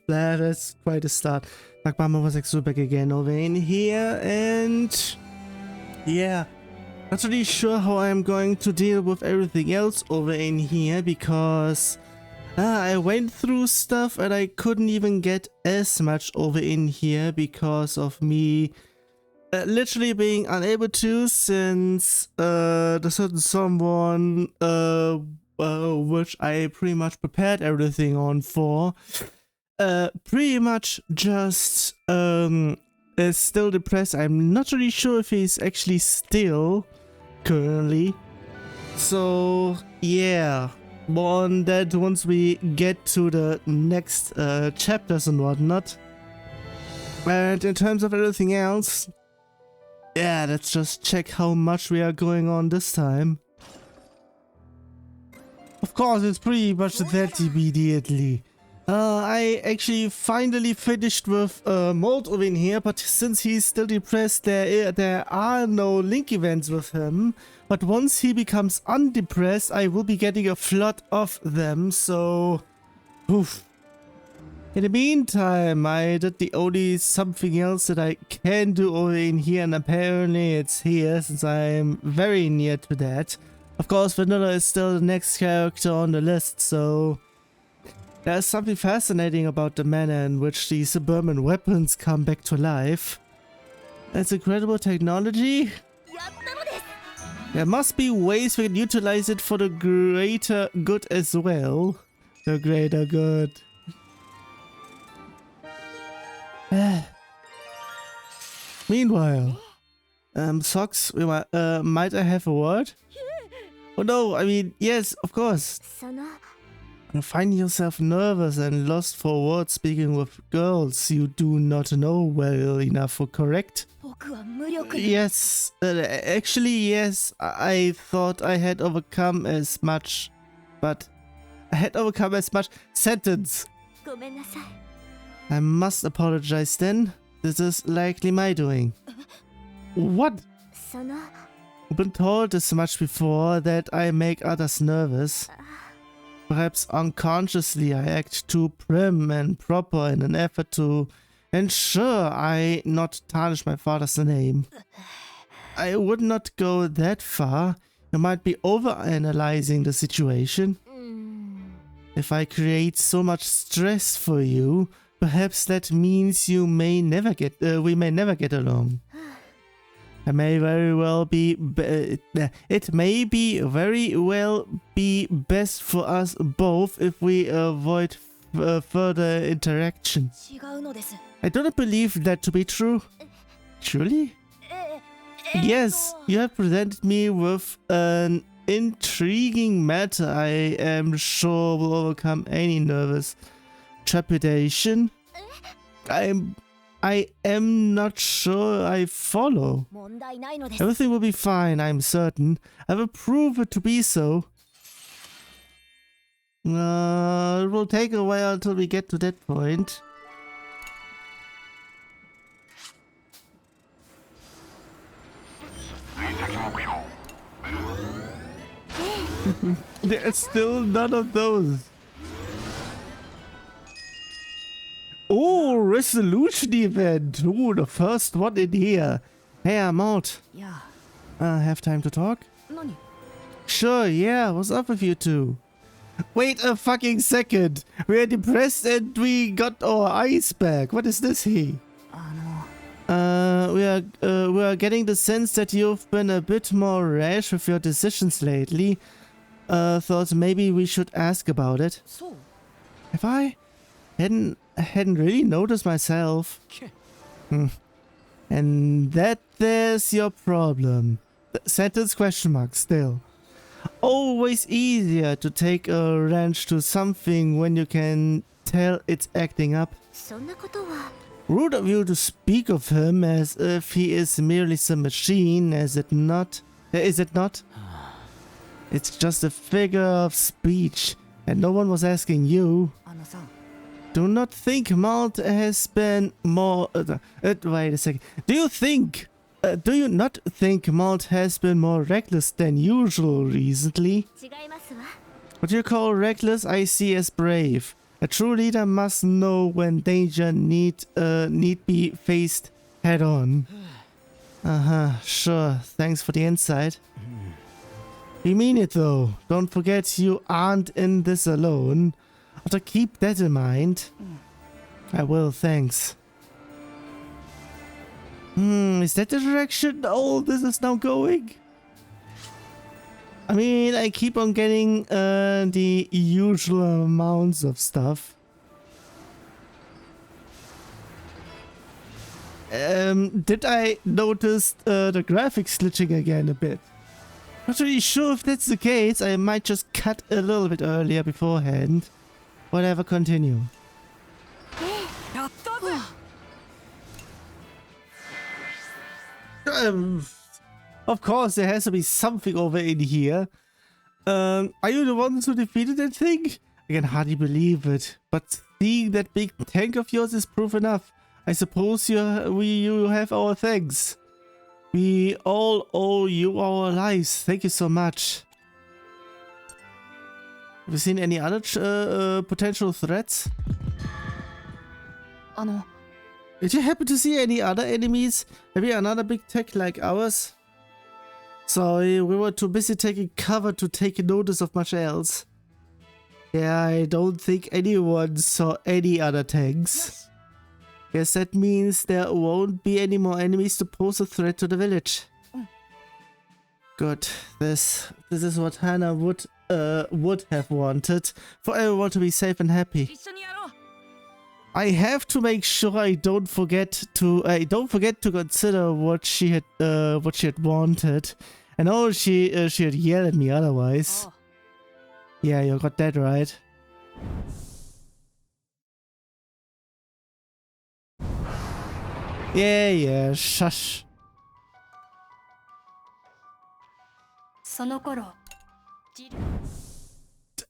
That's quite a start. Like Mama was like super back again over in here, and yeah, not really sure how I'm going to deal with everything else over in here, because I went through stuff and I couldn't even get as much over in here because of me literally being unable to, since the certain someone which I pretty much prepared everything on for pretty much just is still depressed. I'm not really sure if he's actually still currently. So yeah, more on that once we get to the next chapters and whatnot. And in terms of everything else, yeah, let's just check how much we are going on this time. Of course, it's pretty much that immediately. I actually finally finished with Mold over in here, but since he's still depressed, there are no link events with him. But once he becomes undepressed, I will be getting a flood of them, so oof. In the meantime, I did the only something else that I can do over in here, and apparently it's here, since I'm very near to that. Of course, Vanilla is still the next character on the list, so there's something fascinating about the manner in which the suburban weapons come back to life. It's incredible technology. There must be ways we can utilize it for the greater good as well. The greater good. Meanwhile, Socks, might I have a word? Oh no, I mean, yes, of course. You find yourself nervous and lost for words speaking with girls you do not know well enough for, correct? Yes, actually yes, I thought I had overcome as much, but I had overcome as much. Sentence. I must apologize then. This is likely my doing. What? I've been told this much before, that I make others nervous. Perhaps unconsciously I act too prim and proper in an effort to ensure I not tarnish my father's name. I would not go that far. You might be overanalyzing the situation. If I create so much stress for you, perhaps that means we may never get along. It may very well be. It may be very well be best for us both if we avoid further interaction. I do not believe that to be true. Truly? Yes, you have presented me with an intriguing matter I am sure will overcome any nervous trepidation. I am not sure I follow. Everything will be fine, I'm certain. I will prove it to be so. It will take a while until we get to that point. There's still none of those. Oh, resolution event. Oh, the first one in here. Hey, I'm out. Yeah. Have time to talk? Sure, yeah. What's up with you two? Wait a fucking second. We're depressed and we got our eyes back. What is this here? We are getting the sense that you've been a bit more rash with your decisions lately. Thought maybe we should ask about it. Have I? Hadn't really noticed myself. And that there's your problem. Sentence question mark still. Always easier to take a wrench to something when you can tell it's acting up. Rude of you to speak of him as if he is merely some machine, is it not? It's just a figure of speech, and no one was asking you. Do not think Malt has been more... wait a second. Do you not think Malt has been more reckless than usual recently? What you call reckless, I see as brave. A true leader must know when danger need be faced head on. Sure. Thanks for the insight. We mean it though. Don't forget you aren't in this alone. I'll have to keep that in mind. I will, thanks. Is that the direction all this is now going? I mean, I keep on getting the usual amounts of stuff. Did I notice the graphics glitching again a bit? Not really sure if that's the case. I might just cut a little bit earlier beforehand. Whatever, continue. Of course, there has to be something over in here. Are you the ones who defeated that thing? I can hardly believe it. But seeing that big tank of yours is proof enough. I suppose you have our thanks. We all owe you our lives. Thank you so much. Have you seen any other potential threats? Did you happen to see any other enemies? Maybe another big tech like ours? Sorry, we were too busy taking cover to take notice of much else. Yeah, I don't think anyone saw any other tanks. Guess that means there won't be any more enemies to pose a threat to the village. Good. This is what Hannah would have wanted, for everyone to be safe and happy. I have to make sure I don't forget to consider what she had wanted. I know she'd yell at me otherwise. Yeah, you got that right. Yeah, shush.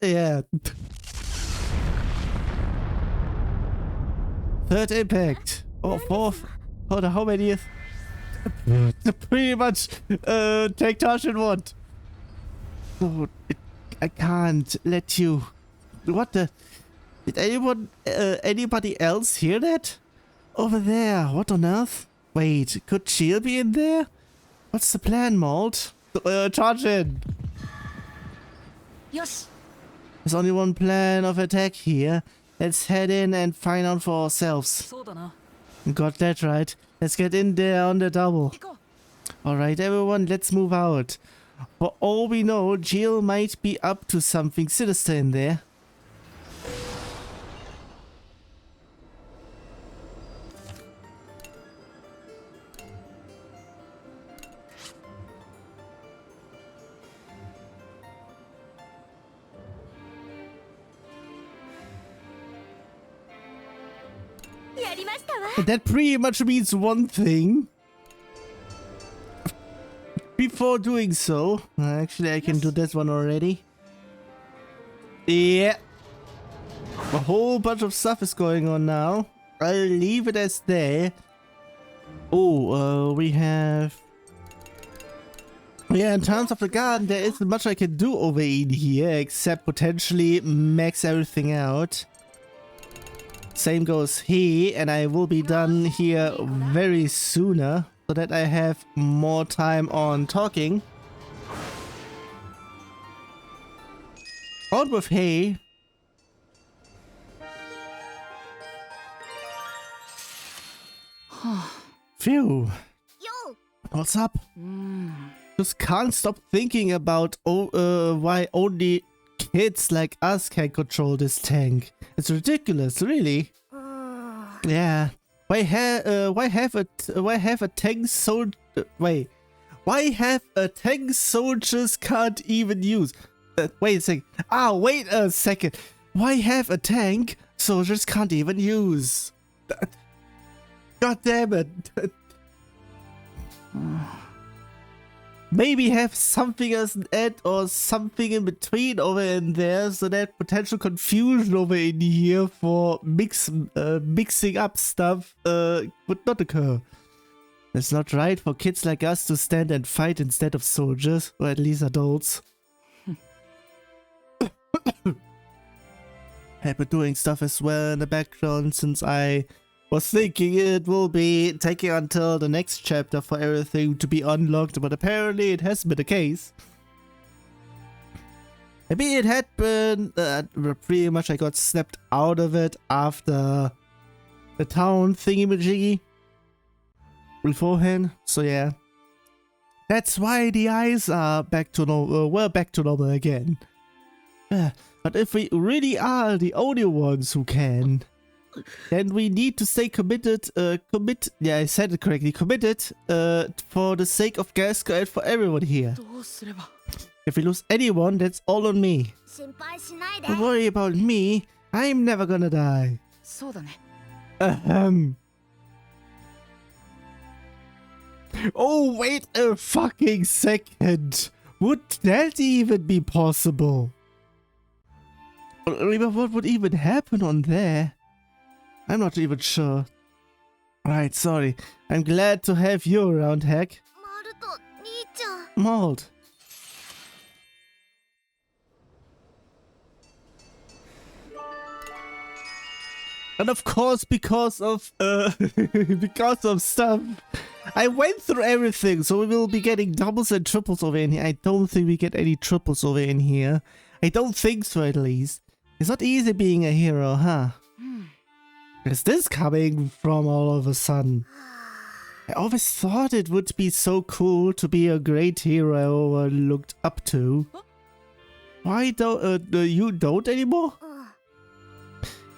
Yeah. Third impact. Or fourth. Hold on, how many is... Pretty much take charge in one. Oh, I can't let you... What the... Did anybody else hear that? Over there, what on earth? Wait, could Chill be in there? What's the plan, Malt? Charge in! Yes. There's only one plan of attack here. Let's head in and find out for ourselves. Got that right. Let's get in there on the double. Alright everyone, let's move out. For all we know, Jill might be up to something sinister in there. That pretty much means one thing. Before doing so, actually I can do this one already. Yeah. A whole bunch of stuff is going on now. I'll leave it as there. Oh, we have... Yeah, in terms of the garden, there isn't much I can do over in here, except potentially max everything out. Same goes here, and I will be done here very sooner, so that I have more time on talking. On with hay. Phew. What's up? Just can't stop thinking about why only kids like us can control this tank. It's ridiculous, really. Yeah. Why have a tank soldiers can't even use? Wait a second. Wait a second. Why have a tank soldiers can't even use? God damn it. Maybe have something as an ad or something in between over in there, so that potential confusion over in here for mixing up stuff would not occur. It's not right for kids like us to stand and fight instead of soldiers, or at least adults. I've been doing stuff as well in the background since I was thinking it will be taking until the next chapter for everything to be unlocked, but apparently it hasn't been the case. Maybe it had been pretty much I got snapped out of it after the town thingy-majiggy beforehand, so yeah. That's why the eyes are back to normal, were back to normal again. But if we really are the only ones who can, then we need to stay committed, yeah, I said it correctly, committed, for the sake of Gasco and for everyone here. If we lose anyone, that's all on me. Don't worry about me, I'm never gonna die. Oh, wait a fucking second. Would that even be possible? What would even happen on there? I'm not even sure. Right, sorry. I'm glad to have you around, Heck. Malt. And of course, because of stuff, I went through everything, so we will be getting doubles and triples over in here. I don't think we get any triples over in here. I don't think so, at least. It's not easy being a hero, huh? Where's this coming from all of a sudden? I always thought it would be so cool to be a great hero I looked up to. Why don't you don't anymore?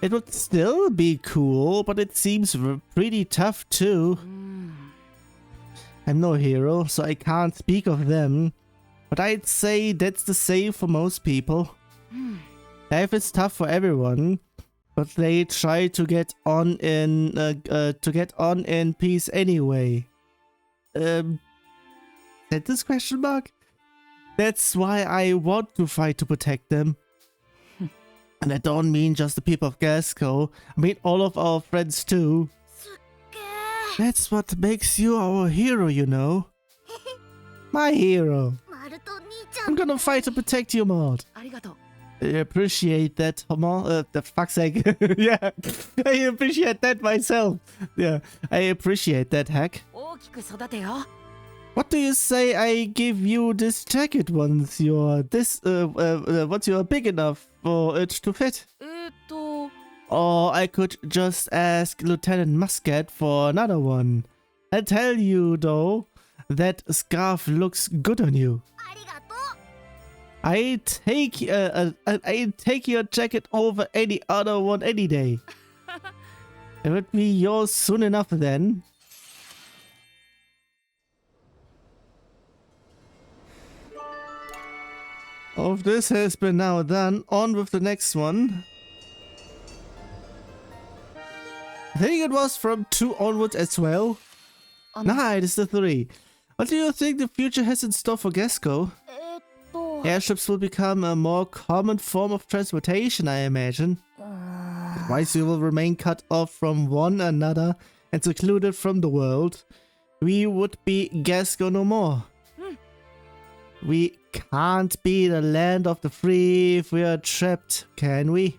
It would still be cool, but it seems pretty tough too. I'm no hero, so I can't speak of them. But I'd say that's the same for most people. Life is tough for everyone, but they try to get on in peace anyway. That this question mark? That's why I want to fight to protect them. And I don't mean just the people of Gasco, I mean all of our friends too. That's what makes you our hero, you know. My hero. I'm gonna fight to protect you, Maud. I appreciate that, the fuck's sake. Yeah, I appreciate that myself. Yeah, I appreciate that, Hack. What do you say I give you this jacket once you're big enough for it to fit? Or I could just ask Lieutenant Muscat for another one. I tell you though, that scarf looks good on you. I take your jacket over any other one any day. It would be yours soon enough then. All of this has been now done. On with the next one. I think it was from 2 onwards as well. Nah, it is the 3. What do you think the future has in store for Gasco? Airships will become a more common form of transportation, I imagine. Otherwise, we will remain cut off from one another and secluded from the world. We would be Gasco no more. We can't be the land of the free if we are trapped, can we?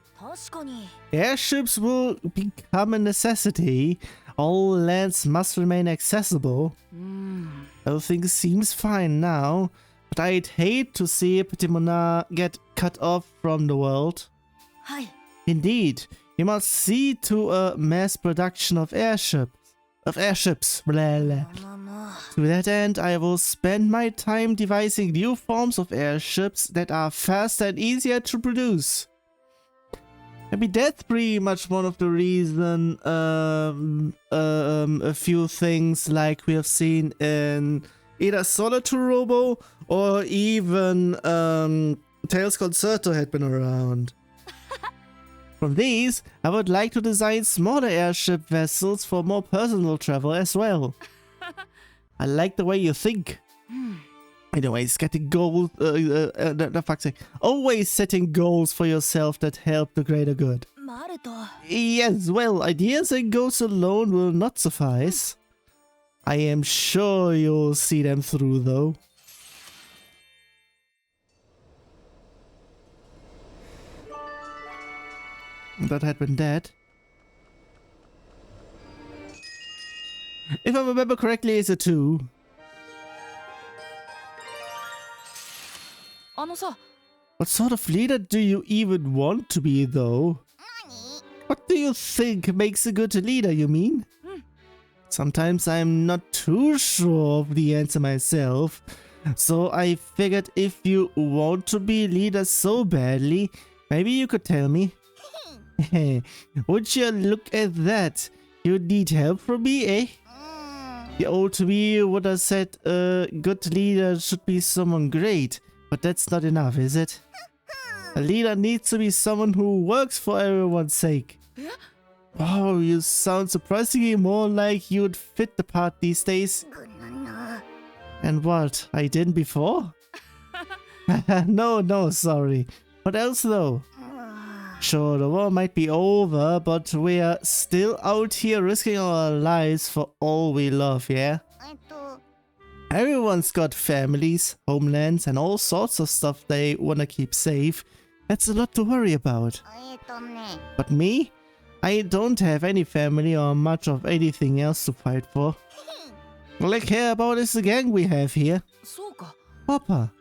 Airships will become a necessity. All lands must remain accessible. Everything seems fine now, but I'd hate to see Petit Monarch get cut off from the world. Indeed, you must see to a mass production of airships. Blah, blah. To that end, I will spend my time devising new forms of airships that are faster and easier to produce. Maybe that's pretty much one of the reasons a few things like we have seen in either Solitaire Robo or even Tails Concerto had been around. From these, I would like to design smaller airship vessels for more personal travel as well. I like the way you think. Anyways, getting goals, fuck's sake. Always setting goals for yourself that help the greater good. Yes, well, ideas and goals alone will not suffice. I am sure you'll see them through though. that had been dead. If I remember correctly, it's a 2. What sort of leader do you even want to be, though? What do you think makes a good leader, you mean? Sometimes I'm not too sure of the answer myself. So I figured if you want to be leader so badly, maybe you could tell me. Would you look at that? You need help from me, eh? The old me would have said a good leader should be someone great, but that's not enough, is it? A leader needs to be someone who works for everyone's sake. Wow, you sound surprisingly more like you'd fit the part these days. And what, I didn't before? No, sorry. What else though? Sure, the war might be over, but we're still out here risking our lives for all we love, yeah? Everyone's got families, homelands, and all sorts of stuff they wanna keep safe. That's a lot to worry about. But me? I don't have any family or much of anything else to fight for. All I care about is the gang we have here. Papa.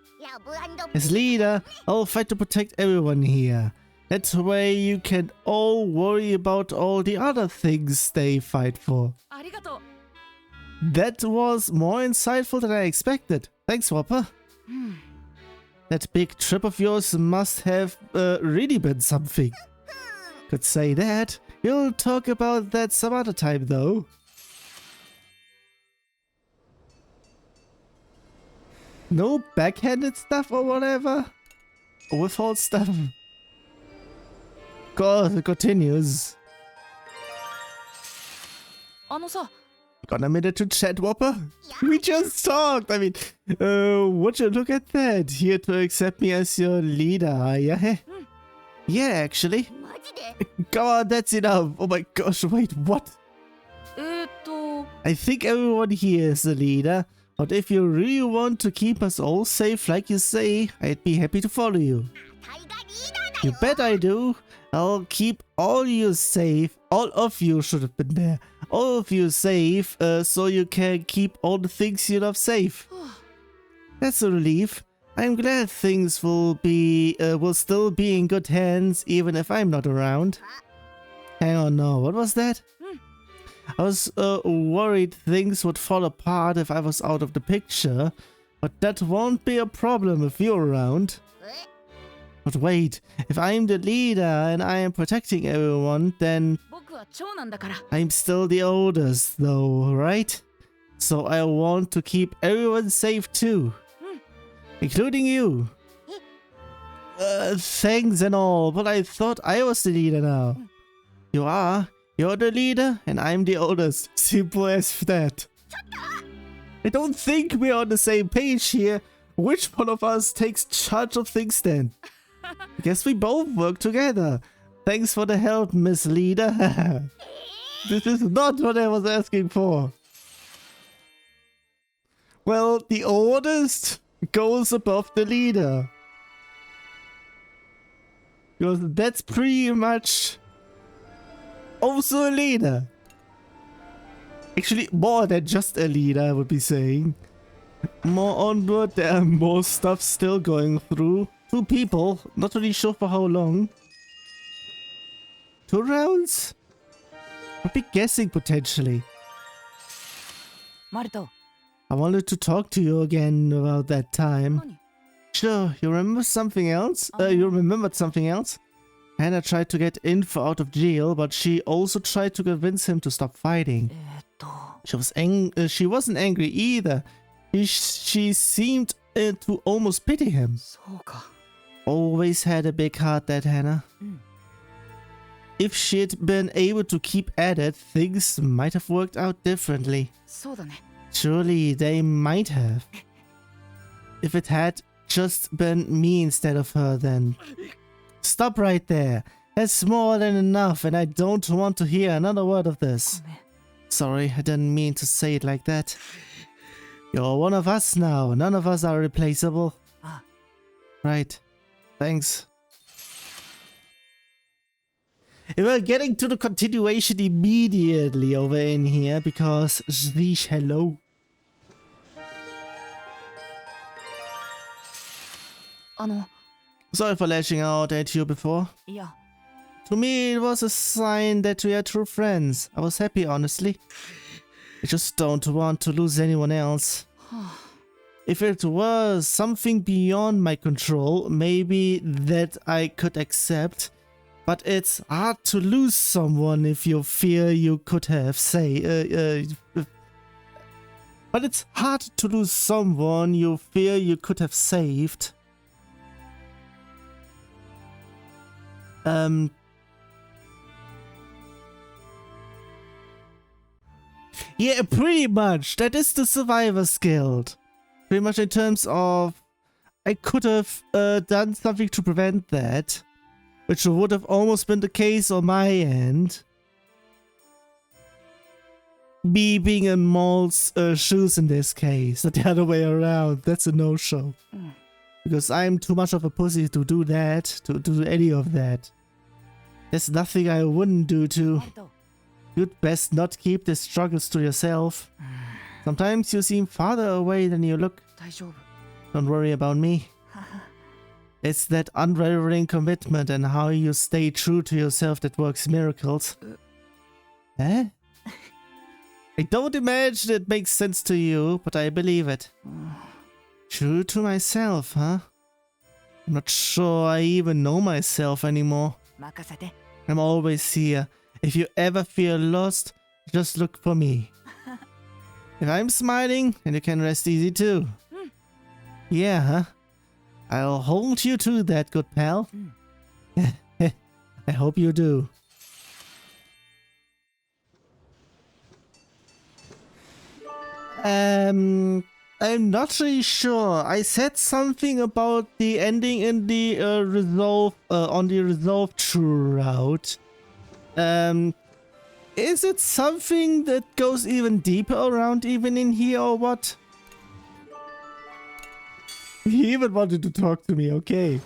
As leader, I'll fight to protect everyone here. That way you can all worry about all the other things they fight for. That was more insightful than I expected. Thanks, Whopper. That big trip of yours must have really been something. Could say that. We'll talk about that some other time, though. No backhanded stuff or whatever? Withhold stuff? God, it continues. Got a minute to chat, Whopper? We just talked! I mean, would you look at that? Here to accept me as your leader, yeah? Yeah, actually. Come on, that's enough. Oh my gosh, wait, what? I think everyone here is the leader, but if you really want to keep us all safe like you say, I'd be happy to follow you. You bet I do. I'll keep all you safe. All of you should have been there. All of you safe, so you can keep all the things you love safe. That's a relief. I'm glad things will still be in good hands even if I'm not around. Hang on, no, what was that? I was worried things would fall apart if I was out of the picture, but that won't be a problem if you're around. But wait, if I'm the leader and I am protecting everyone, then I'm still the oldest though, right? So I want to keep everyone safe too. Including you. Thanks and all, but I thought I was the leader now. You are. You're the leader and I'm the oldest. Simple as that. I don't think we're on the same page here. Which one of us takes charge of things then? I guess we both work together. Thanks for the help, Miss Leader. This is not what I was asking for. Well, the oldest goes above the leader. Because that's pretty much also a leader. Actually, more than just a leader, I would be saying. More onward, there are more stuff still going through. 2 people, not really sure for how long. 2 rounds? I'd be guessing potentially. I wanted to talk to you again about that time. Sure, you remember something else? You remembered something else? Hannah tried to get Info out of jail, but she also tried to convince him to stop fighting. She wasn't angry either. She seemed to almost pity him. Always had a big heart, that Hannah. If she'd been able to keep at it, things might have worked out differently. Surely they might have. If it had just been me instead of her, then... Stop right there. That's more than enough and I don't want to hear another word of this. Sorry, I didn't mean to say it like that. You're one of us now. None of us are replaceable. Right. Thanks. We're getting to the continuation immediately over in here because sheesh, hello. Sorry for lashing out at you before. Yeah. To me, it was a sign that we are true friends. I was happy, honestly. I just don't want to lose anyone else. If it was something beyond my control, maybe that I could accept. But it's hard to lose someone if you fear you could have, but it's hard to lose someone you fear you could have saved. Yeah, pretty much. That is the Survivor's Guild. Pretty much in terms of I could have done something to prevent that, which would have almost been the case on my end. Me being in Maul's shoes in this case, not the other way around. That's a no-show. Because I'm too much of a pussy to do that, to do any of that. There's nothing I wouldn't do to. You'd best not keep the struggles to yourself. Sometimes you seem farther away than you look. Don't worry about me. It's that unwavering commitment and how you stay true to yourself that works miracles. Eh? I don't imagine it makes sense to you, but I believe it. True to myself, huh? I'm not sure I even know myself anymore. I'm always here. If you ever feel lost, just look for me. If I'm smiling, then you can rest easy too. Yeah, huh? I'll hold you to that, good pal. I hope you do. I'm not really sure. I said something about the ending in the resolve on the resolve true route. Is it something that goes even deeper around even in here or what? He even wanted to talk to me, okay.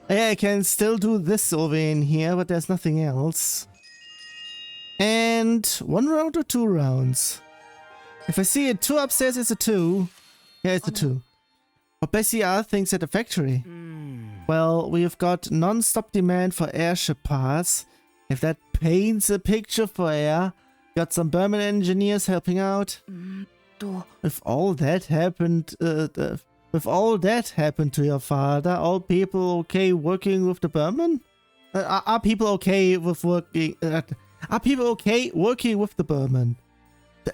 Yeah, I can still do this over in here, but there's nothing else. And 1 round or 2 rounds? If I see a 2 upstairs, it's a 2. Yeah, it's a 2. But Bessie R thinks at the factory. Well, we've got non-stop demand for airship parts. If that paints a picture for air, got some Berman engineers helping out. If all that happened, to your father, are people okay working with the Berman? Are people okay with working? Are people okay working with the Berman?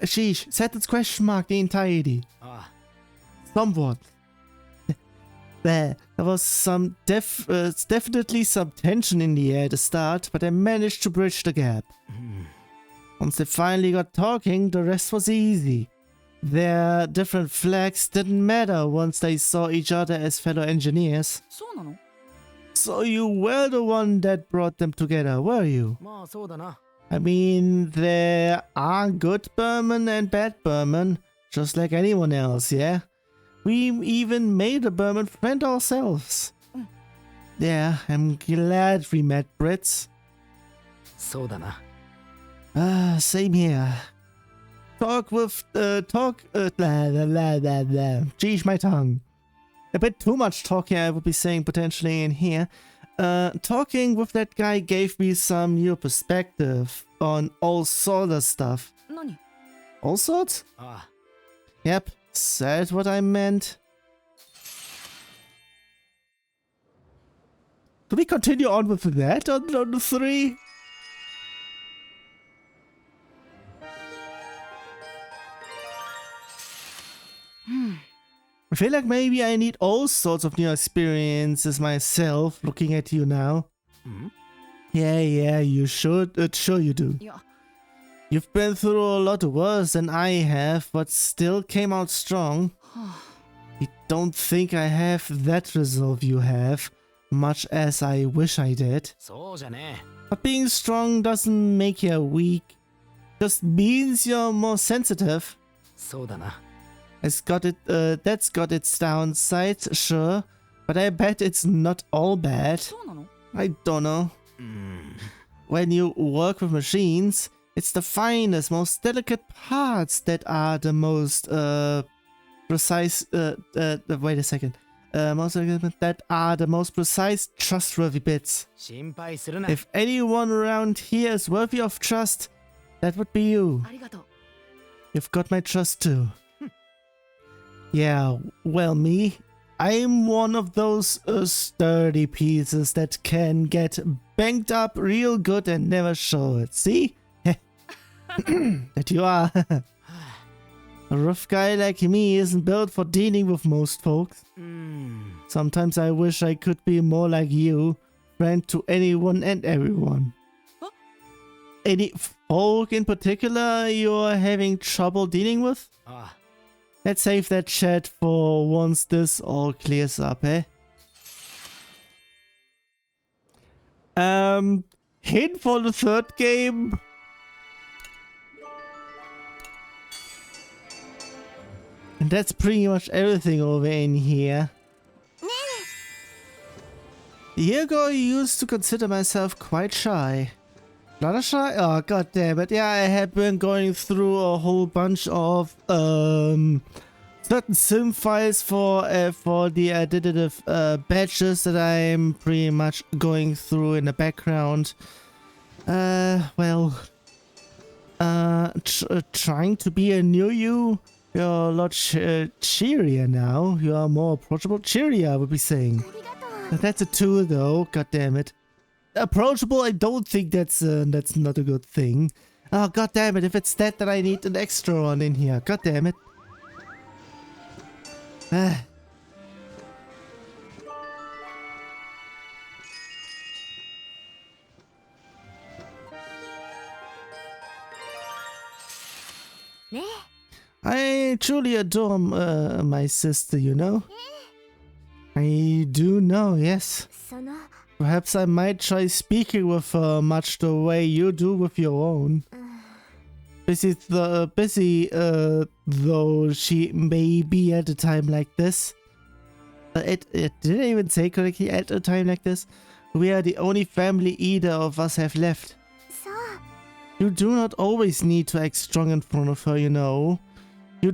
Sheesh, sentence question mark the entirety. Somewhat. There was some definitely some tension in the air at the start, but I managed to bridge the gap. Once they finally got talking, the rest was easy. Their different flags didn't matter once they saw each other as fellow engineers. So you were the one that brought them together, were you? I mean, there are good Berman and bad Berman, just like anyone else, yeah? We even made a Berman friend ourselves. Yeah, I'm glad we met, Brits. Same here. Geesh, my tongue. A bit too much talking, I would be saying potentially in here. Talking with that guy gave me some new perspective on all sorts of stuff. All sorts? Yep, said what I meant. Do we continue on with that on the 3? I feel like maybe I need all sorts of new experiences myself, looking at you now. Yeah, you should. Sure you do. You've been through a lot worse than I have, but still came out strong. I don't think I have that resolve you have, much as I wish I did. But being strong doesn't make you weak. Just means you're more sensitive. That's got its downsides, sure, but I bet it's not all bad. I don't know. When you work with machines, it's the finest, most delicate parts that are the most precise. Wait a second. That are the most precise, trustworthy bits. If anyone around here is worthy of trust, that would be you. You've got my trust too. Yeah, well, me, I'm one of those sturdy pieces that can get banged up real good and never show it. See? That you are. A rough guy like me isn't built for dealing with most folks. Sometimes I wish I could be more like you, friend to anyone and everyone. Any folk in particular you're having trouble dealing with? Let's save that chat for once this all clears up, eh? Hint for the third game. And that's pretty much everything over in here. A year ago, I used to consider myself quite shy. Not shy? Oh, god damn it. Yeah, I had been going through a whole bunch of certain sim files for the additive badges that I'm pretty much going through in the background. Trying to be a new you. You're a lot cheerier now. You are more approachable. Cheerier, I would be saying. That's a 2 though. God damn it. Approachable, I don't think that's not a good thing. Oh, god damn it. If it's that, then I need an extra one in here. God damn it. I truly adore my sister, you know. I do know, yes. Perhaps I might try speaking with her much the way you do with your own. Busy though she may be at a time like this. It didn't even say correctly at a time like this. We are the only family either of us have left. You do not always need to act strong in front of her, you know. You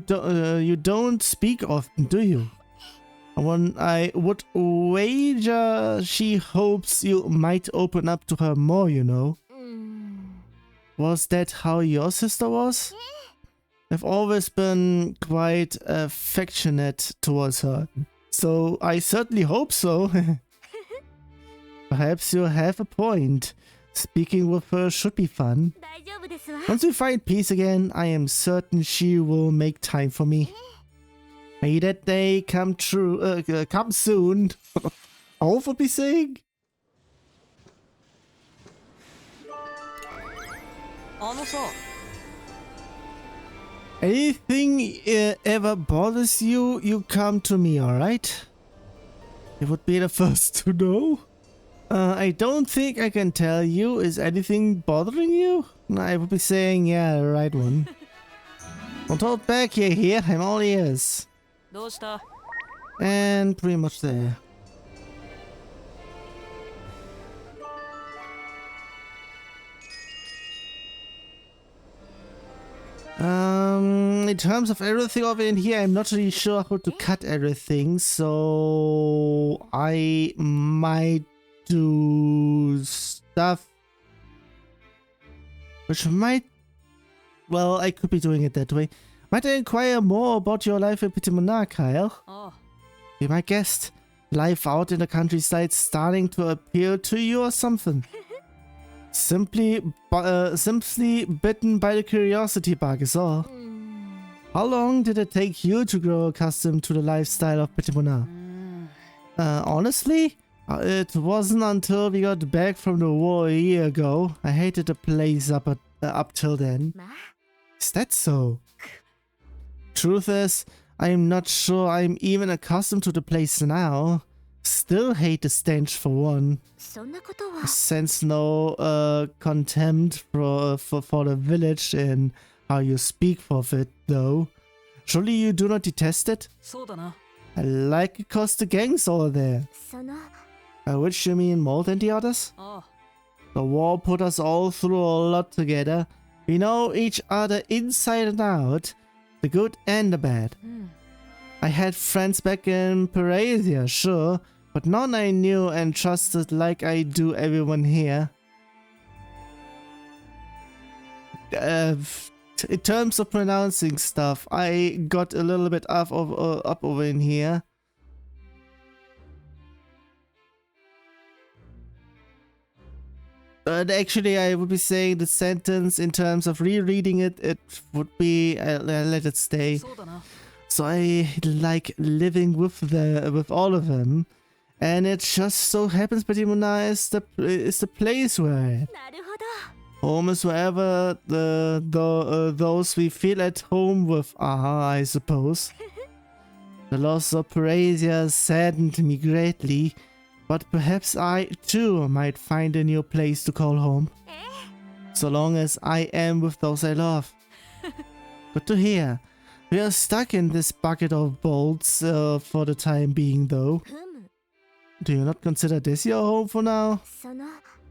don't speak often, do you? I would wager she hopes you might open up to her more, you know. Was that how your sister was? I've always been quite affectionate towards her, so I certainly hope so. Perhaps you have a point. Speaking with her should be fun. Once we find peace again, I am certain she will make time for me. May that day come true, come soon. All for be saying. Anything ever bothers you, you come to me, alright? You would be the first to know. I don't think I can tell you. Is anything bothering you? I would be saying, yeah, the right one. Don't hold back, you're here. I'm all ears. And pretty much there. In terms of everything over in here, I'm not really sure how to cut everything, so I might do stuff which might, well, I could be doing it that way. Might I inquire more about your life in Pitimona, Kyle? Be my guest. Life out in the countryside starting to appeal to you or something? Simply bitten by the curiosity bug is all. How long did it take you to grow accustomed to the lifestyle of Pitimona? Honestly, it wasn't until we got back from the war a year ago. I hated the place up till then. Is that so? Truth is, I'm not sure I'm even accustomed to the place now. Still hate the stench for one. Sense no contempt for the village in how you speak of it, though. Surely you do not detest it? I like it cause the gang's all there. Which you mean more than the others? Oh. The war put us all through a lot together. We know each other inside and out, the good and the bad. I had friends back in Parasia, sure, but none I knew and trusted like I do everyone here. In terms of pronouncing stuff, I got a little bit up over in here. But actually, I would be saying the sentence in terms of rereading it, it would be let it stay. So I like living with all of them, and it just so happens Patimuna is the place we're at. Home is wherever those we feel at home with are, I suppose. The loss of Parasia saddened me greatly, but perhaps I too might find a new place to call home. So long as I am with those I love. Good to hear. We are stuck in this bucket of bolts for the time being though. Do you not consider this your home for now?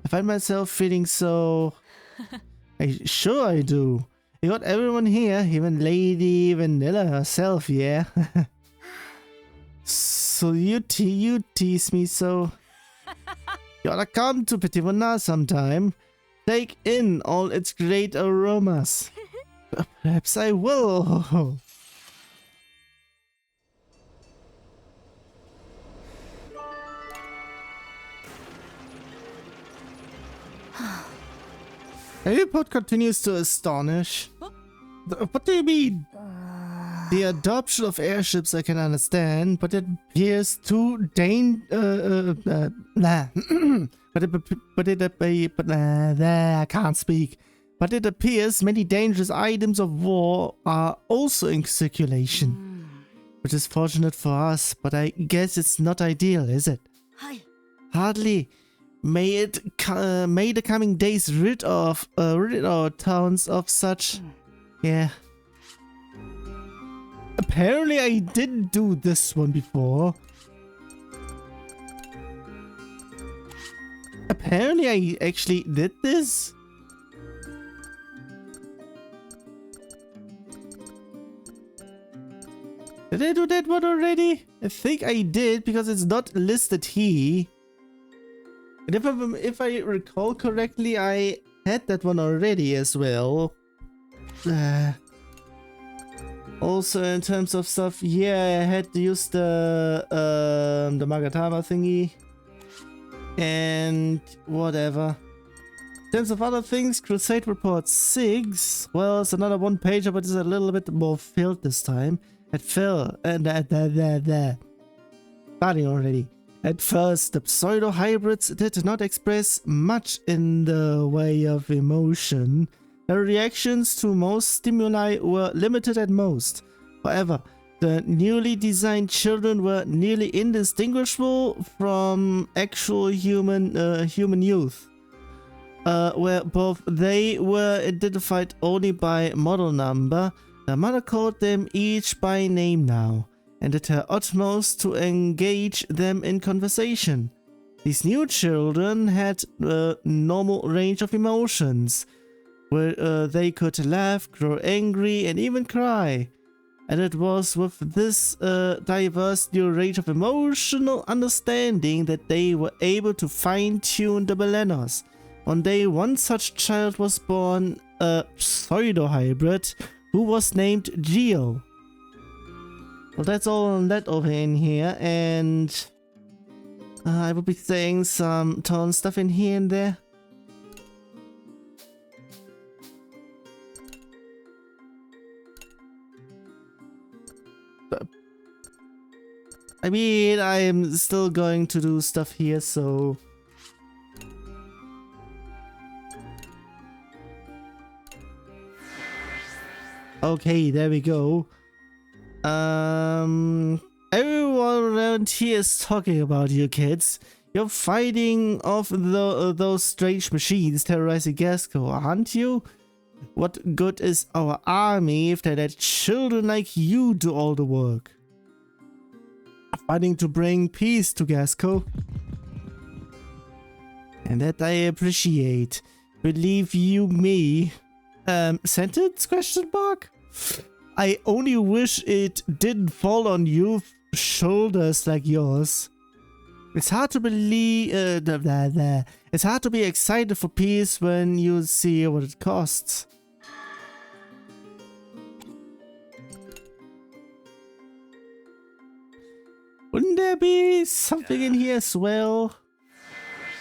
I find myself feeling so... Sure I do. You got everyone here, even Lady Vanilla herself, yeah? So you tease me so. You oughta come to Patimuna sometime. Take in all its great aromas. Perhaps I will. Airport continues to astonish. What do you mean? The adoption of airships I can understand, but it appears too I can't speak. But it appears many dangerous items of war are also in circulation. Which is fortunate for us, but I guess it's not ideal, is it? Hardly. May the coming days rid our towns of such. Yeah. Apparently I didn't do this one before. Apparently I actually did this. Did I do that one already? I think I did because it's not listed here. And if I recall correctly, I had that one already as well. Also, in terms of stuff, yeah, I had to use the Magatama thingy. And whatever. In terms of other things, Crusade Report 6. Well, it's another one pager, but it's a little bit more filled this time. It fell. Starting already. At first, the pseudo-hybrids did not express much in the way of emotion. Their reactions to most stimuli were limited at most. However, the newly designed children were nearly indistinguishable from actual human youth, where both they were identified only by model number. The mother called them each by name now, and did her utmost to engage them in conversation. These new children had a normal range of emotions, where they could laugh, grow angry, and even cry. And it was with this diverse new range of emotional understanding that they were able to fine-tune the millennials. One day, one such child was born, a pseudo-hybrid, who was named Geo. Well, that's all on that over in here, and I will be saying some ton stuff in here and there. I mean, I am still going to do stuff here, so... Okay, there we go. Everyone around here is talking about you kids. You're fighting off those strange machines terrorizing Gasco, aren't you? What good is our army if they let children like you do all the work? Fighting to bring peace to Gasco. And that I appreciate. Believe you me. Sentence? Question mark? I only wish it didn't fall on you shoulders like yours. It's hard to believe, it's hard to be excited for peace when you see what it costs. Wouldn't there be something in here as well?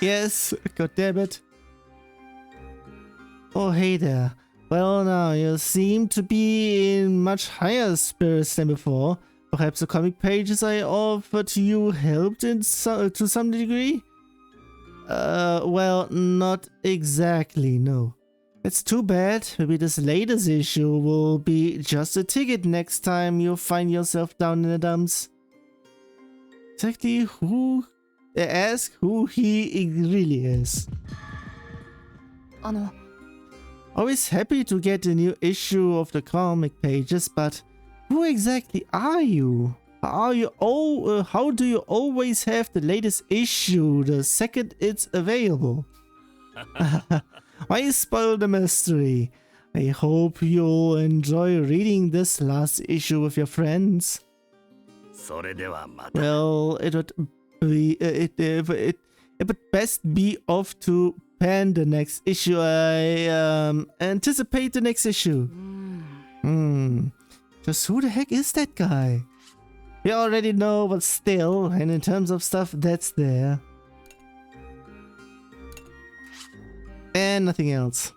Yes, god damn it. Oh, hey there. Well, now you seem to be in much higher spirits than before. Perhaps the comic pages I offered you helped to some degree? Well, not exactly, no. It's too bad. Maybe this latest issue will be just a ticket next time you find yourself down in the dumps. Exactly who... ask who he really is. Always happy to get a new issue of the comic pages, but who exactly are you? How do you always have the latest issue the second it's available? Why spoil the mystery? I hope you'll enjoy reading this last issue with your friends. Well, it would best be off to pen the next issue. I anticipate the next issue. Just who the heck is that guy? We already know, but still, and in terms of stuff, that's there. And nothing else.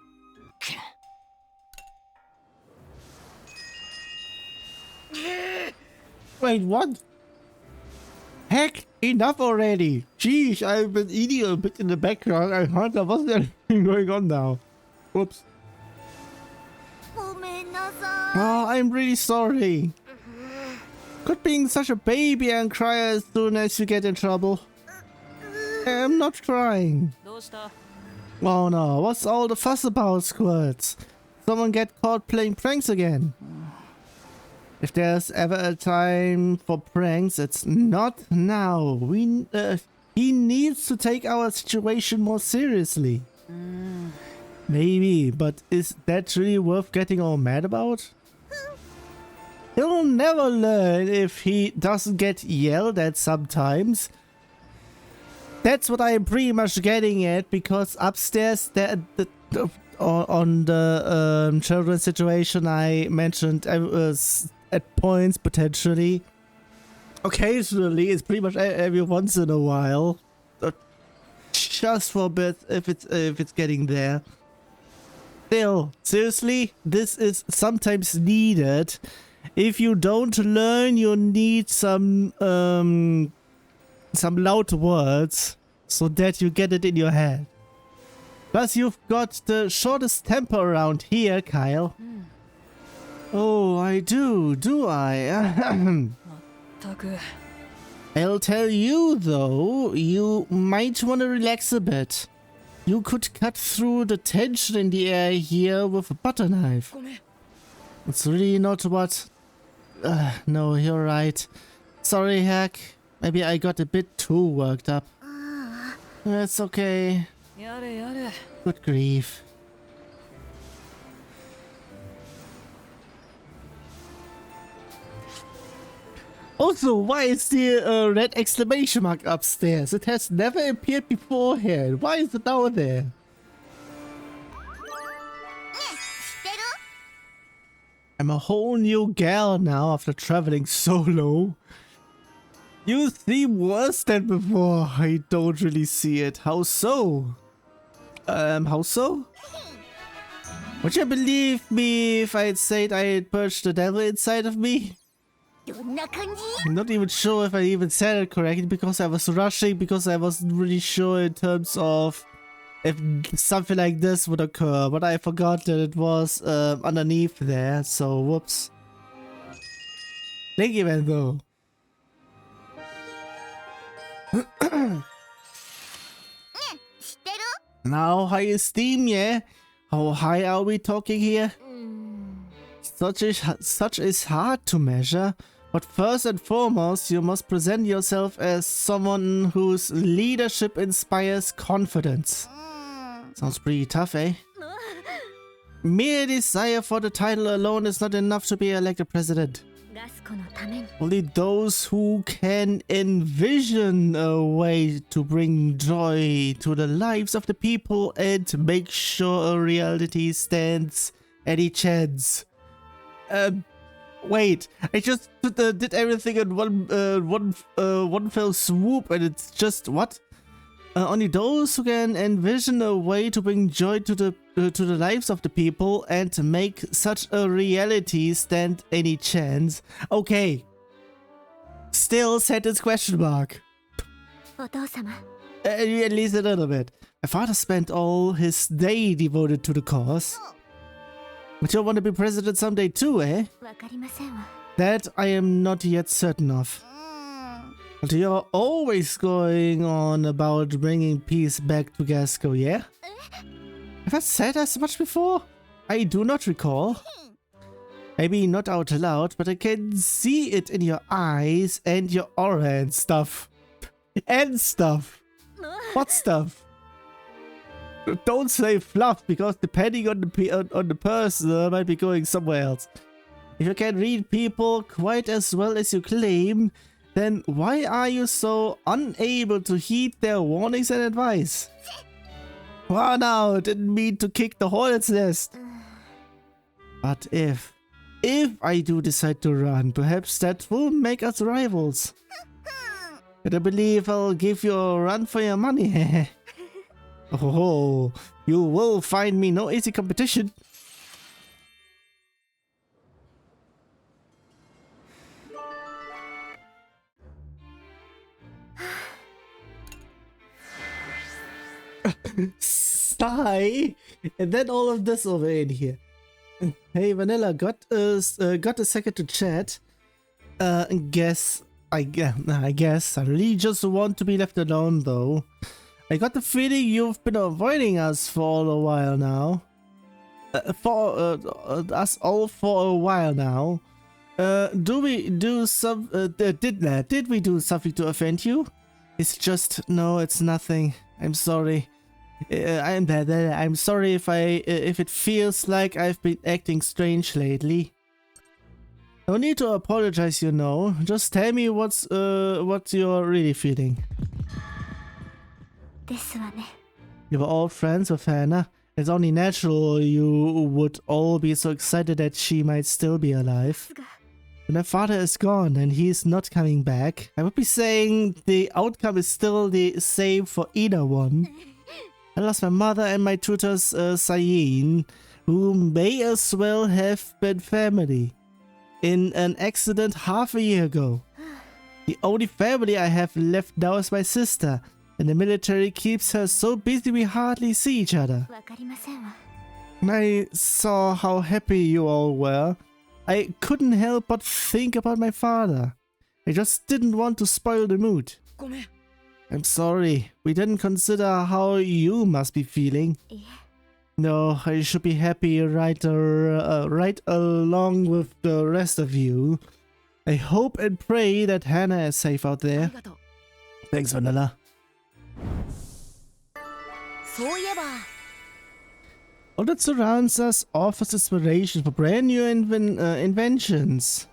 Wait, what? Heck, enough already. Jeez, I've been eating a bit in the background. I heard there wasn't anything going on now. Whoops. Oh, I'm really sorry. Quit being such a baby and cry as soon as you get in trouble. I'm not crying. Oh no, what's all the fuss about, Squirts? Someone get caught playing pranks again. If there's ever a time for pranks, it's not now. He needs to take our situation more seriously. Maybe, but is that really worth getting all mad about? He'll never learn if he doesn't get yelled at sometimes. That's what I'm pretty much getting at, because upstairs on the children's situation I mentioned at points potentially. Occasionally, it's pretty much every once in a while. Just for a bit if it's getting there. Still, seriously, this is sometimes needed. If you don't learn, you need some loud words so that you get it in your head. Plus, you've got the shortest temper around here, Kyle. Oh, I do I? I'll tell you though, you might want to relax a bit. You could cut through the tension in the air here with a butter knife. It's really not what... no, you're right. Sorry, Hack. Maybe I got a bit too worked up. That's okay. Good grief. Also, why is the red exclamation mark upstairs? It has never appeared beforehand. Why is it now there? I'm a whole new gal now after traveling solo. You seem worse than before. I don't really see it. How so? How so? Would you believe me if I'd said I had purged the devil inside of me? I'm not even sure if I even said it correctly because I was rushing, because I wasn't really sure in terms of if something like this would occur, but I forgot that it was underneath there, so whoops. Thank you, man, though. Now, high esteem, yeah? How high are we talking here? Such is hard to measure. But first and foremost, you must present yourself as someone whose leadership inspires confidence. Sounds pretty tough, eh? Mere desire for the title alone is not enough to be elected president. Only those who can envision a way to bring joy to the lives of the people and make sure a reality stands any chance. Wait, I just did everything in one fell swoop, and it's just what? Only those who can envision a way to bring joy to the lives of the people and make such a reality stand any chance. Okay. Still sentence question mark. At least a little bit. My father spent all his day devoted to the cause. But you want to be president someday too, eh? That I am not yet certain of. But you're always going on about bringing peace back to Gasco, yeah? Have I said as much before? I do not recall. Maybe not out loud, but I can see it in your eyes and your aura and stuff. And stuff. What stuff? Don't say fluff, because depending on the person, I might be going somewhere else. If you can read people quite as well as you claim, then why are you so unable to heed their warnings and advice? Well, no, didn't mean to kick the hornet's nest. But if I do decide to run, perhaps that will make us rivals. And I believe I'll give you a run for your money. Oh, you will find me no easy competition. Sigh, and then all of this over in here. Hey Vanilla, got a second to chat? I guess I really just want to be left alone though. I got the feeling you've been avoiding us for a while now. Did we do something to offend you? It's just, no, it's nothing. I'm sorry. I'm sorry if it feels like I've been acting strange lately. No need to apologize, you know. Just tell me what you're really feeling. You were all friends with Hannah. It's only natural you would all be so excited that she might still be alive. When my father is gone and he's not coming back, I would be saying the outcome is still the same for either one. I lost my mother and my tutors, Sayin, who may as well have been family, in an accident half a year ago. The only family I have left now is my sister, and the military keeps her so busy we hardly see each other. When I saw how happy you all were, I couldn't help but think about my father. I just didn't want to spoil the mood. I'm sorry, we didn't consider how you must be feeling. No, I should be happy right along with the rest of you. I hope and pray that Hannah is safe out there. Thanks, Vanilla. All that surrounds us offers inspiration for brand new inventions.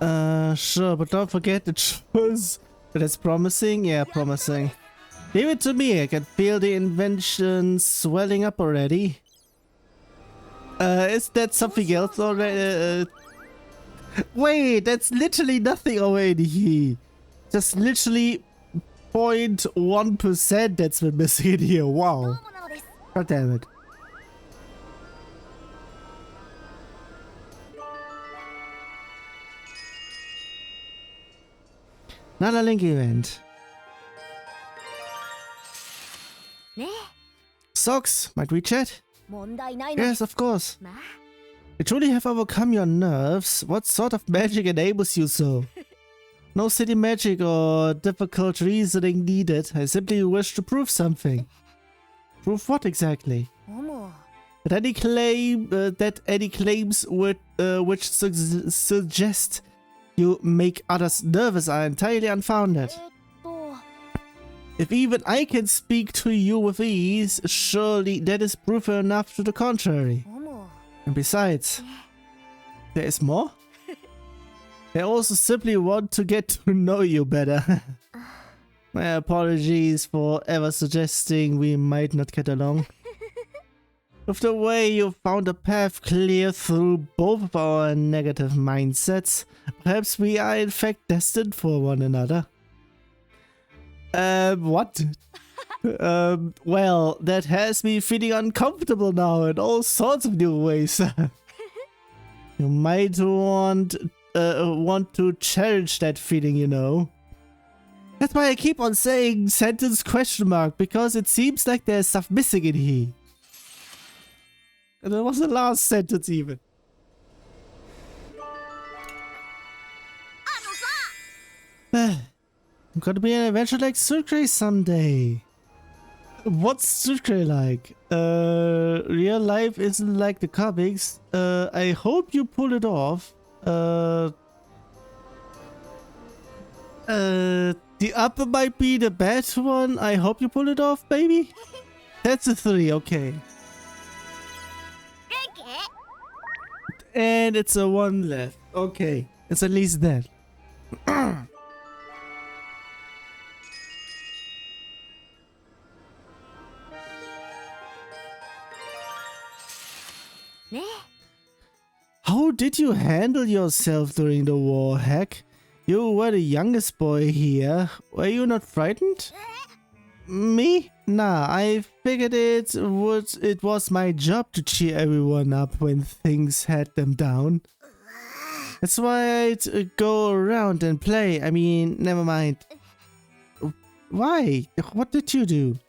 Sure, but don't forget the choice. That's promising? Yeah, promising. Leave it to me, I can feel the invention swelling up already. Is that something else already? Wait, that's literally nothing already. Just literally 0.1% that's been missing in here. Wow. God damn it. Another link event. Socks, might we chat? Yes, of course. You truly have overcome your nerves. What sort of magic enables you so? No city magic or difficult reasoning needed. I simply wish to prove something. Prove what exactly? That any claims which suggest you make others nervous are entirely unfounded. If even I can speak to you with ease, surely that is proof enough to the contrary. And besides, there is more? They also simply want to get to know you better. My apologies for ever suggesting we might not get along. With the way you found a path clear through both of our negative mindsets, perhaps we are in fact destined for one another. What? Well, that has me feeling uncomfortable now in all sorts of new ways. You might want to cherish that feeling, you know. That's why I keep on saying sentence question mark, because it seems like there's stuff missing in here. And that was the last sentence even. I'm gonna be an adventure like Sucre someday. What's Sucre like? Real life isn't like the comics. I hope you pull it off. The upper might be the bad one. I hope you pull it off, baby. That's a 3, okay. And it's a 1 left. Okay, it's at least that. How did you handle yourself during the war, Heck? You were the youngest boy here. Were you not frightened? Me? Nah, I figured it was my job to cheer everyone up when things had them down. That's why I'd go around and play. I mean, never mind. Why? What did you do?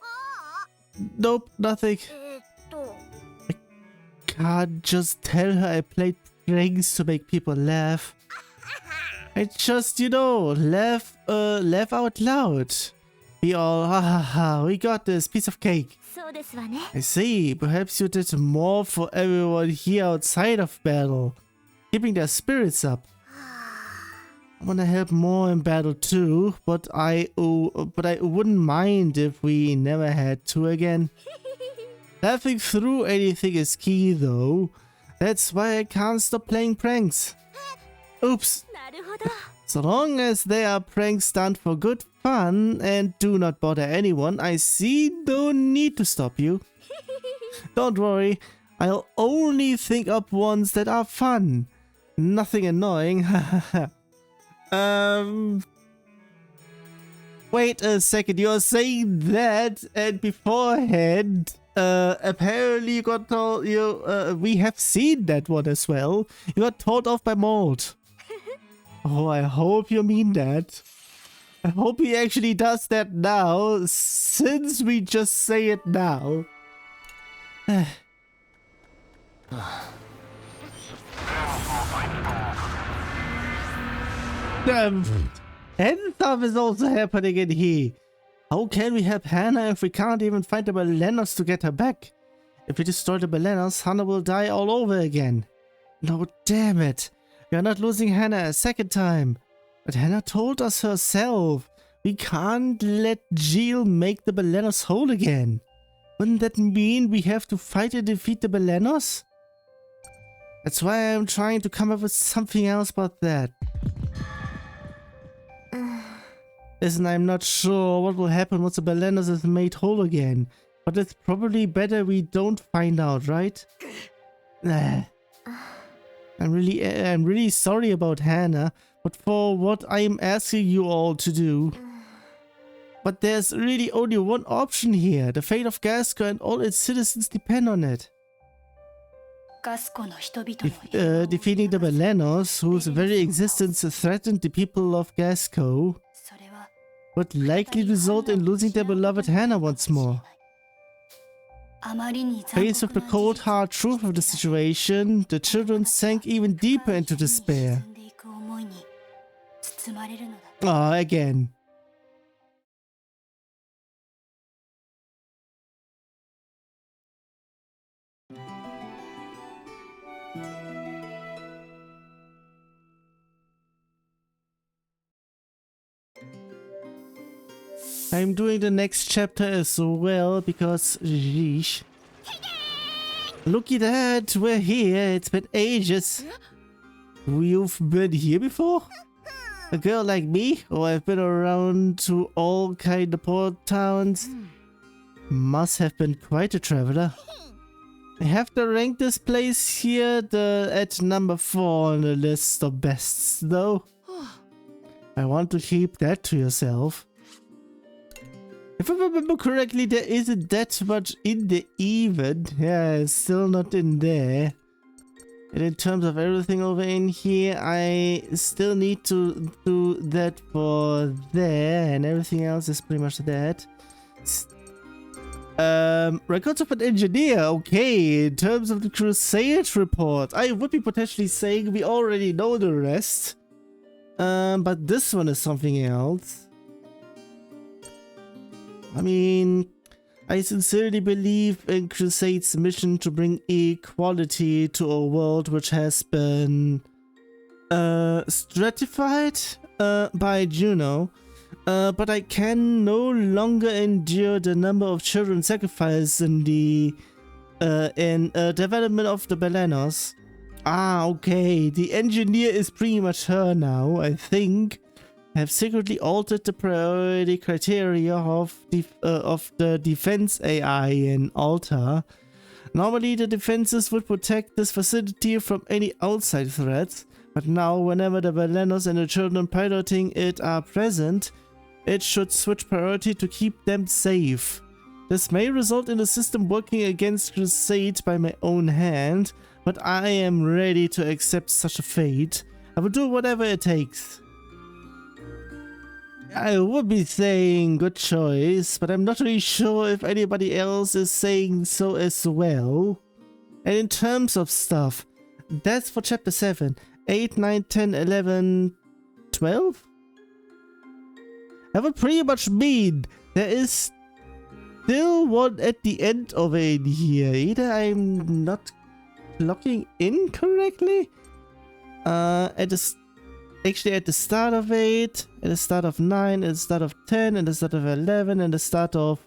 Nope, nothing. I can't just tell her I played pranks to make people laugh. I just, you know, laugh out loud. We all, ha ha ha, we got this piece of cake. I see, perhaps you did more for everyone here outside of battle, keeping their spirits up. I wanna help more in battle too, but I wouldn't mind if we never had to again. Laughing through anything is key though. That's why I can't stop playing pranks. Oops. So long as they are pranks done for good fun and do not bother anyone, I see no need to stop you. Don't worry, I'll only think up ones that are fun. Nothing annoying. Wait a second, you're saying that and beforehand, apparently you got told, we have seen that one as well. You got told off by Mold. Oh, I hope you mean that. I hope he actually does that now, since we just say it now. And stuff is also happening in here. How can we help Hannah if we can't even find the Balenos to get her back? If we destroy the Balenos, Hannah will die all over again. No, damn it. We are not losing Hannah a second time. But Hannah told us herself. We can't let Jill make the Balenos whole again. Wouldn't that mean we have to fight and defeat the Balenos? That's why I'm trying to come up with something else about that. Listen, I'm not sure what will happen once the Balenos is made whole again. But it's probably better we don't find out, right? I'm really sorry about Hannah, but for what I'm asking you all to do. But there's really only one option here. The fate of Gasco and all its citizens depend on it. Defeating the Balenos, whose very existence threatened the people of Gasco, would likely result in losing their beloved Hannah once more. Faced with the cold hard truth of the situation, the children sank even deeper into despair. Ah, again. I'm doing the next chapter as well because, yeesh. Looky that, we're here. It's been ages. You've been here before? A girl like me? Oh, I've been around to all kind of port towns. Must have been quite a traveler. I have to rank this place here at number 4 on the list of bests, though. I want to keep that to yourself. If I remember correctly, there isn't that much in the even. Yeah, it's still not in there. And in terms of everything over in here, I still need to do that for there, and everything else is pretty much that. Records of an engineer. Okay, in terms of the Crusade report, I would be potentially saying we already know the rest. But this one is something else. I mean, I sincerely believe in Crusade's mission to bring equality to a world which has been stratified by Juno. But I can no longer endure the number of children sacrificed in the development of the Belenos. Ah, okay. The engineer is pretty much her now, I think. Have secretly altered the priority criteria of the defense AI in Alta. Normally the defenses would protect this facility from any outside threats, but now whenever the Belenos and the children piloting it are present, it should switch priority to keep them safe. This may result in the system working against Crusade by my own hand, but I am ready to accept such a fate. I will do whatever it takes. I would be saying good choice, but I'm not really sure if anybody else is saying so as well. And in terms of stuff, that's for chapter 7. 8, 9, 10, 11, 12? That would pretty much mean there is still one at the end of it here. Either I'm not clocking in correctly? Actually at the start of 8, at the start of 9, at the start of 10, at the start of 11, and the start of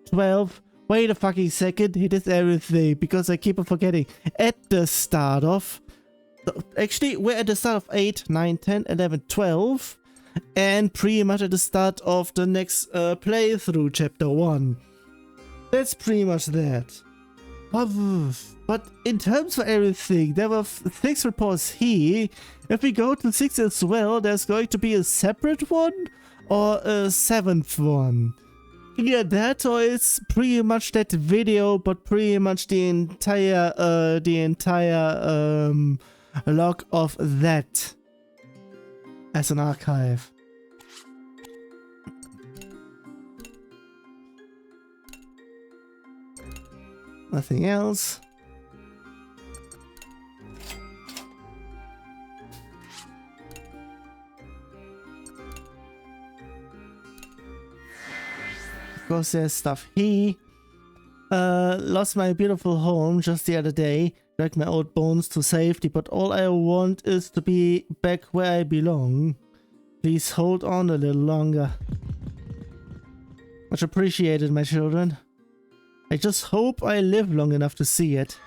12. Wait a fucking second, it is everything, because I keep on forgetting. At the start of... Actually, we're at the start of 8, 9, 10, 11, 12. And pretty much at the start of the next playthrough, chapter 1. That's pretty much that. But in terms of everything, there were 6 reports here. If we go to 6 as well, there's going to be a separate one or a 7th one. Yeah, that or it's pretty much that video, but pretty much the entire log of that as an archive. Nothing else. Of course, there's stuff here. Lost my beautiful home just the other day. Dragged my old bones to safety, but all I want is to be back where I belong. Please hold on a little longer. Much appreciated, my children. I just hope I live long enough to see it.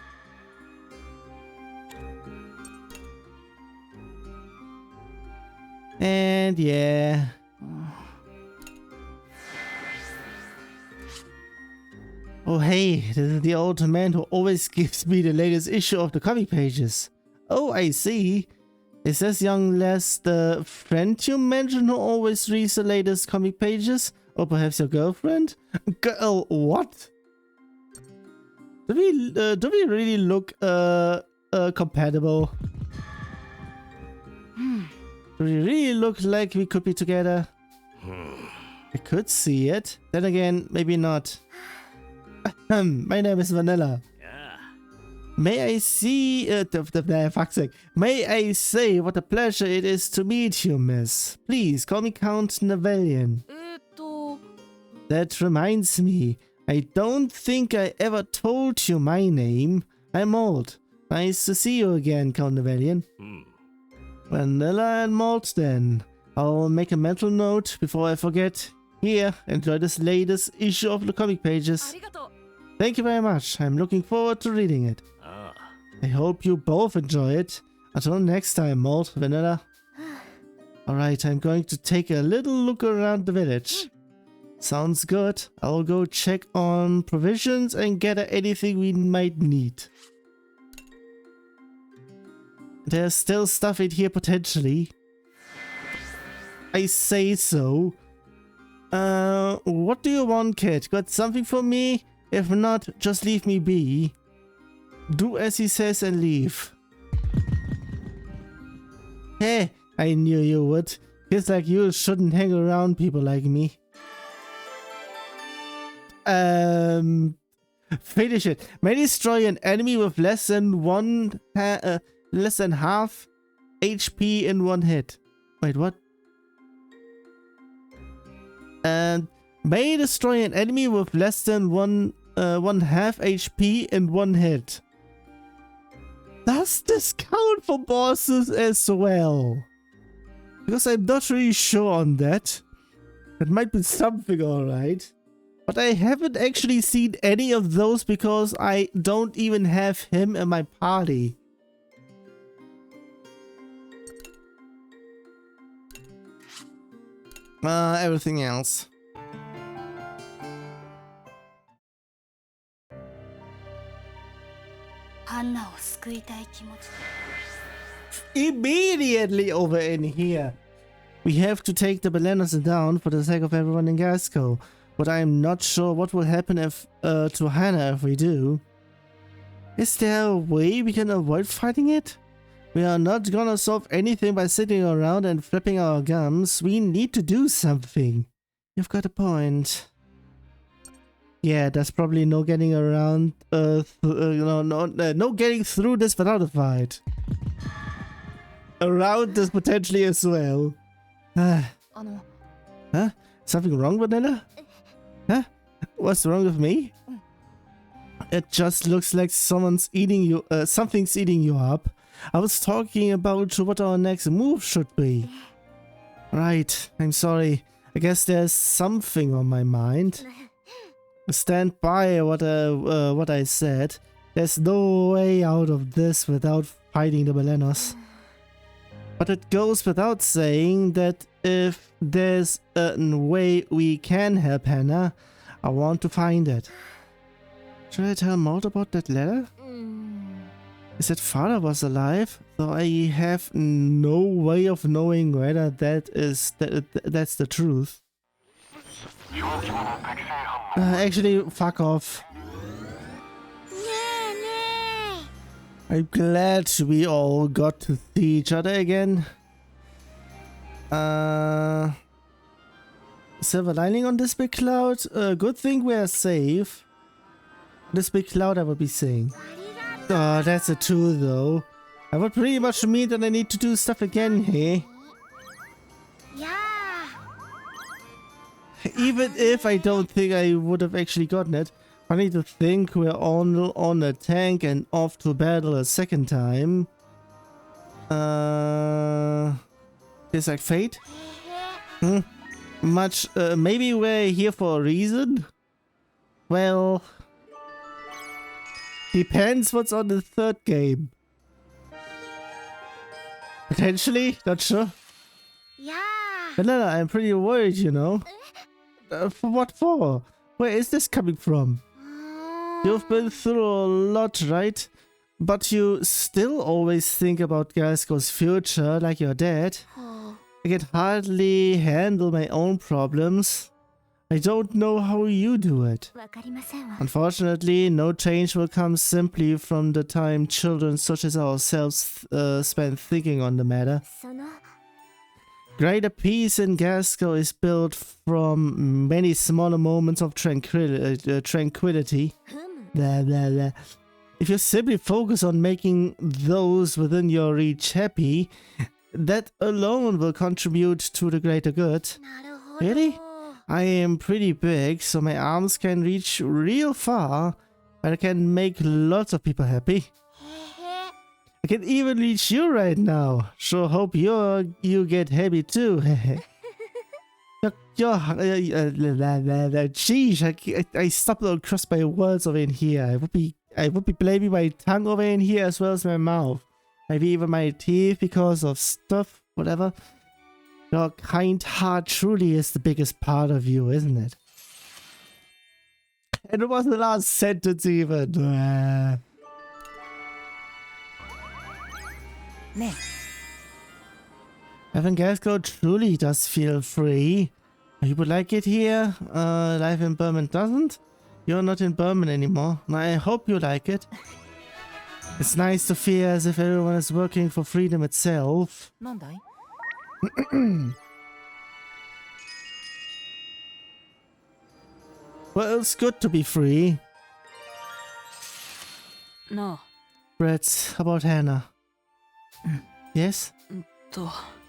And yeah. Oh hey, this is the old man who always gives me the latest issue of the comic pages. Oh, I see. Is this young lass the friend you mentioned who always reads the latest comic pages? Or perhaps your girlfriend? Girl, what? Do we really look compatible? Do we really look like we could be together? I could see it. Then again, maybe not. My name is Vanilla. Yeah. May I see... fuck's sake. May I say what a pleasure it is to meet you, miss. Please, call me Count Nevellian. That reminds me. I don't think I ever told you my name. I'm Malt. Nice to see you again, Count Nevellian. Vanilla and Malt then. I'll make a mental note before I forget. Here, enjoy this latest issue of the comic pages. Thank you very much. I'm looking forward to reading it. I hope you both enjoy it. Until next time, Malt, Vanilla. Alright, I'm going to take a little look around the village. Sounds good. I'll go check on provisions and gather anything we might need. There's still stuff in here potentially. I say so. What do you want, kid? Got something for me? If not, just leave me be. Do as he says and leave. Hey, I knew you would. Kids like you shouldn't hang around people like me. Finish it. May destroy an enemy with less than half HP in one hit. Wait, what? And may destroy an enemy with less than one half HP in one hit. Does this count for bosses as well? Because I'm not really sure on that. That might be something, alright. But I haven't actually seen any of those because I don't even have him in my party. Everything else. Immediately over in here. We have to take the bananas down for the sake of everyone in Gasco. But I am not sure what will happen if to Hannah if we do. Is there a way we can avoid fighting it? We are not gonna solve anything by sitting around and flipping our gums. We need to do something. You've got a point. Yeah, there's probably no getting around, no getting through this without a fight. Around this potentially as well. Huh? Something wrong, Vanilla? Huh? What's wrong with me? It just looks like someone's eating you, something's eating you up. I was talking about what our next move should be. Right, I'm sorry. I guess there's something on my mind. Stand by what I said. There's no way out of this without fighting the Balenos. But it goes without saying that if there's a way we can help Hannah, I want to find it. Should I tell Maud about that letter? He said father was alive, though I have no way of knowing whether that's the truth. Actually, fuck off. I'm glad we all got to see each other again. Silver lining on this big cloud. Good thing we're safe. This big cloud, I would be saying. Oh, that's a 2 though. That would pretty much mean that I need to do stuff again, hey? Yeah. Even if I don't think I would have actually gotten it. Funny to think we're on a tank and off to battle a second time. Is like fate? Maybe we're here for a reason? Well... depends what's on the third game. Potentially? Not sure. Yeah. Vanilla, I'm pretty worried, you know. For what for? Where is this coming from? You've been through a lot, right? But you still always think about Gasco's future like your dad. I can hardly handle my own problems. I don't know how you do it. Unfortunately, no change will come simply from the time children such as ourselves spend thinking on the matter. Greater peace in Gasco is built from many smaller moments of tranquility. Blah, blah, blah. If you simply focus on making those within your reach happy, that alone will contribute to the greater good. Really? I am pretty big, so my arms can reach real far, and I can make lots of people happy. I can even reach you right now. Sure hope you get happy too. Sheesh, I stumbled across my words over in here. I would be blaming my tongue over in here as well as my mouth. Maybe even my teeth because of stuff, whatever. Your kind heart truly is the biggest part of you, isn't it? And it was the last sentence even. Having Gasco truly does feel free. You would like it here? Life in Berman doesn't? You're not in Berman anymore. I hope you like it. It's nice to feel as if everyone is working for freedom itself. Well, it's good to be free. No. Brett, how about Hannah? Yes?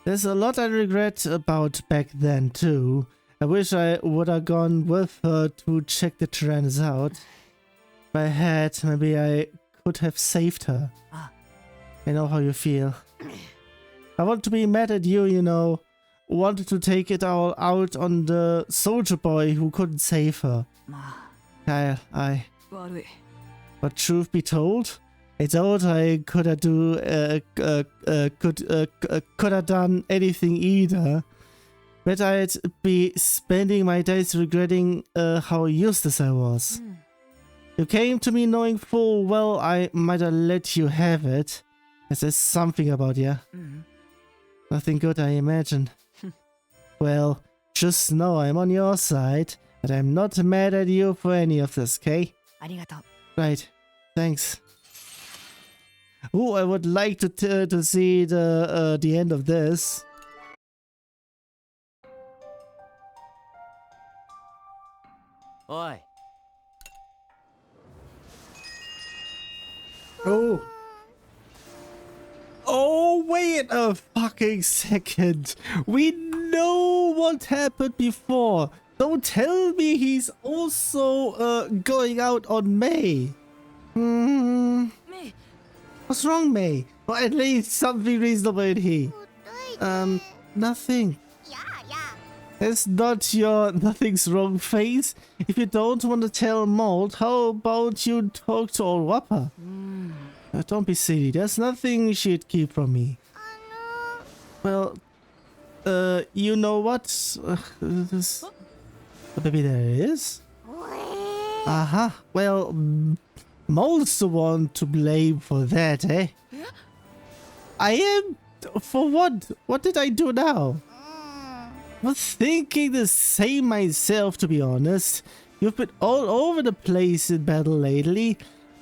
There's a lot I regret about back then, too. I wish I would have gone with her to check the Tyrannis out. If I had, maybe I could have saved her. I know how you feel. I want to be mad at you, you know. Wanted to take it all out on the soldier boy who couldn't save her. Kyle, but truth be told, I thought I could have done anything either. But I'd be spending my days regretting how useless I was. You came to me knowing full well I might have let you have it. There's something about you. Nothing good, I imagine. Well, just know I'm on your side, and I'm not mad at you for any of this, okay? Right, thanks. Oh, I would like to see the end of this. Oi. Oh. Oh, wait a fucking second. We know what happened before. Don't tell me he's also going out on May. What's wrong, May? Or at least something reasonable in here. Nothing. It's not your nothing's wrong face. If you don't want to tell Mold, how about you talk to old Whopper? Don't be silly. There's nothing she'd keep from me. Well, you know what? Maybe there is. Aha. Well, Mold's the one to blame for that, eh? I am? For what? What did I do now? I was thinking the same myself, to be honest. You've been all over the place in battle lately.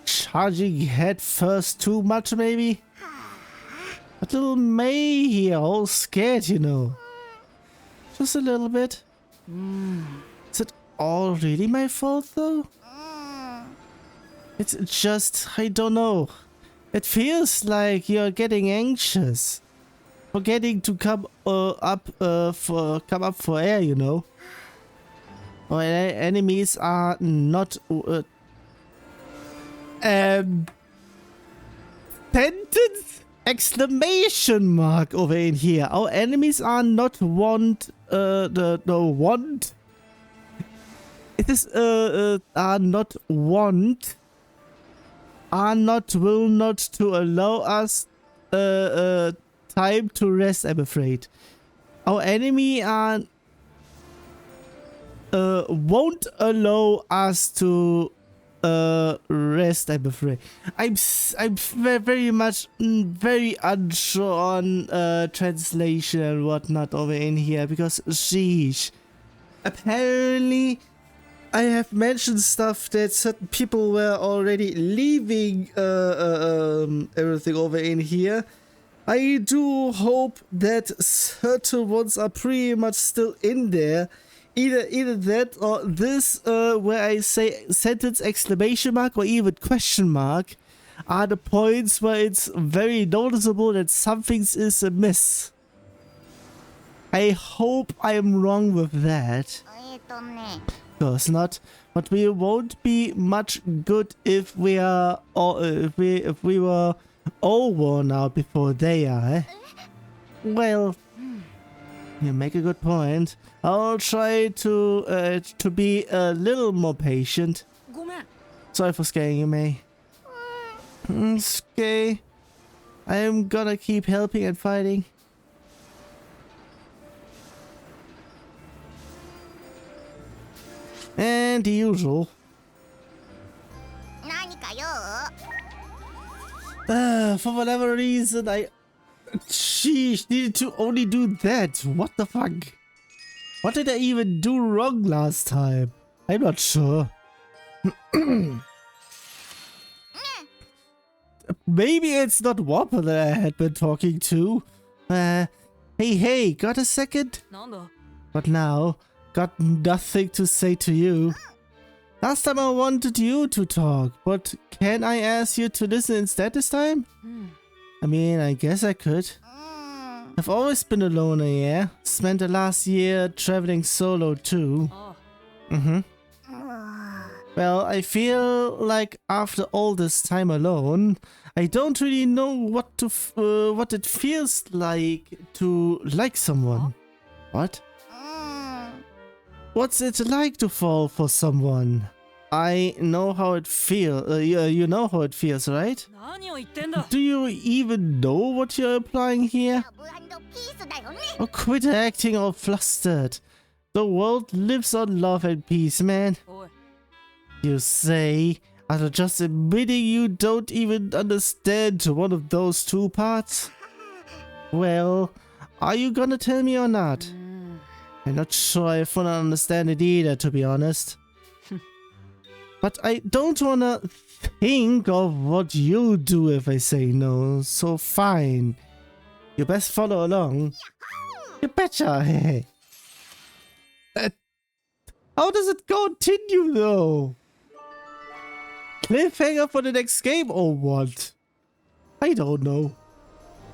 Charging head first too much, maybe? But little May here, all scared, you know. Just a little bit. Is it all really my fault, though? It's just, I don't know. It feels like you're getting anxious. Forgetting to come up for air, you know. Our enemies are not sentence exclamation mark over in here. Our enemies are not want want. It is are not want. Are not will not to allow us time to rest, I'm afraid. Our enemy are won't allow us to rest, I'm afraid. I'm very much very unsure on translation and whatnot over in here, because sheesh, apparently I have mentioned stuff that certain people were already leaving everything over in here. I do hope that certain ones are pretty much still in there. Either that or this, where I say sentence exclamation mark or even question mark, are the points where it's very noticeable that something is amiss. I hope I am wrong with that. Of course not, but we won't be much good if we are all, if we were all worn out before they are. Eh? Well, You make a good point. I'll try to be a little more patient. Sorry for scaring you, May. It's okay. I am gonna keep helping and fighting. And the usual. For whatever reason, I needed to only do that. What the fuck? What did I even do wrong last time? I'm not sure. Maybe it's not Whopper that I had been talking to. Hey, got a second? But now, got nothing to say to you. Last time I wanted you to talk, but can I ask you to listen instead this time? I mean, I guess I could. I've always been a loner, yeah? Spent the last year traveling solo too. Well, I feel like after all this time alone, I don't really know what it feels like to like someone. What? What's it like to fall for someone? I know how it feels. You know how it feels, right? Do you even know what you're implying here? Oh, quit acting all flustered. The world lives on love and peace, man. You say, after just admitting you don't even understand one of those two parts? Well, are you gonna tell me or not? I'm not sure I fully understand it either, to be honest. But I don't wanna think of what you'll do if I say no, so fine. You best follow along. You betcha. How does it continue though? Cliffhanger for the next game or what? I don't know.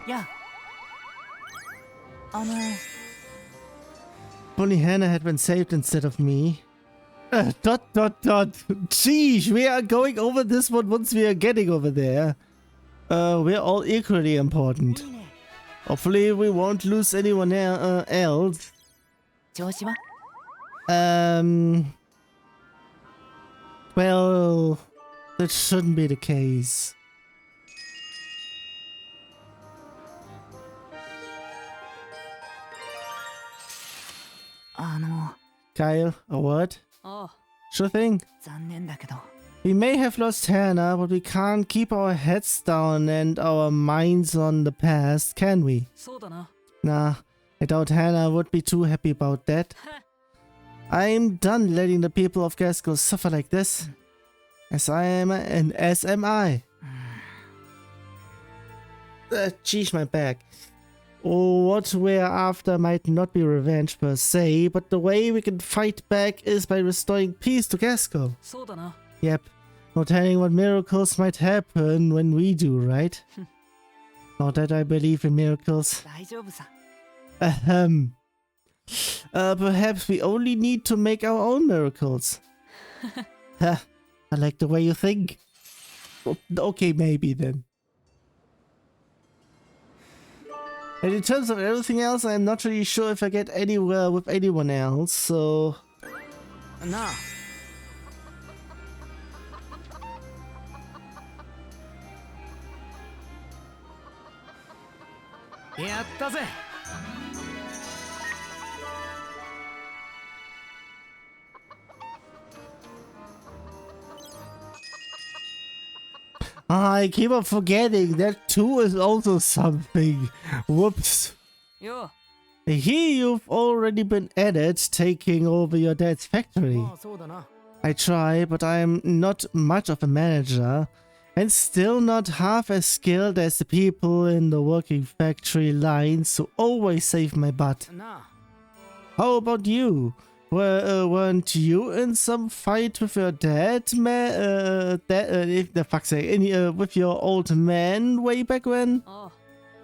Yeah. Only Hannah had been saved instead of me. ... Geez, we are going over this one once we are getting over there. We're all equally important. Hopefully we won't lose anyone else. Well, that shouldn't be the case. Kyle, a word? Sure thing. We may have lost Hannah, but we can't keep our heads down and our minds on the past, can we? Nah, I doubt Hannah would be too happy about that. I'm done letting the people of Gaskell suffer like this. As I am, and as am I. Geez, my back. What we're after might not be revenge per se, but the way we can fight back is by restoring peace to Gaskell. Yep. No telling what miracles might happen when we do, right? Not that I believe in miracles. Perhaps we only need to make our own miracles. I like the way you think. Okay, maybe then. And in terms of everything else, I'm not really sure if I get anywhere with anyone else, so... Nah. I keep on forgetting that too is also something. Whoops. Yo. I hear you've already been at it, taking over your dad's factory. I try, but I am not much of a manager, and still not half as skilled as the people in the working factory lines who always save my butt. How about you? Weren't you in some fight with your dad, with your old man way back when?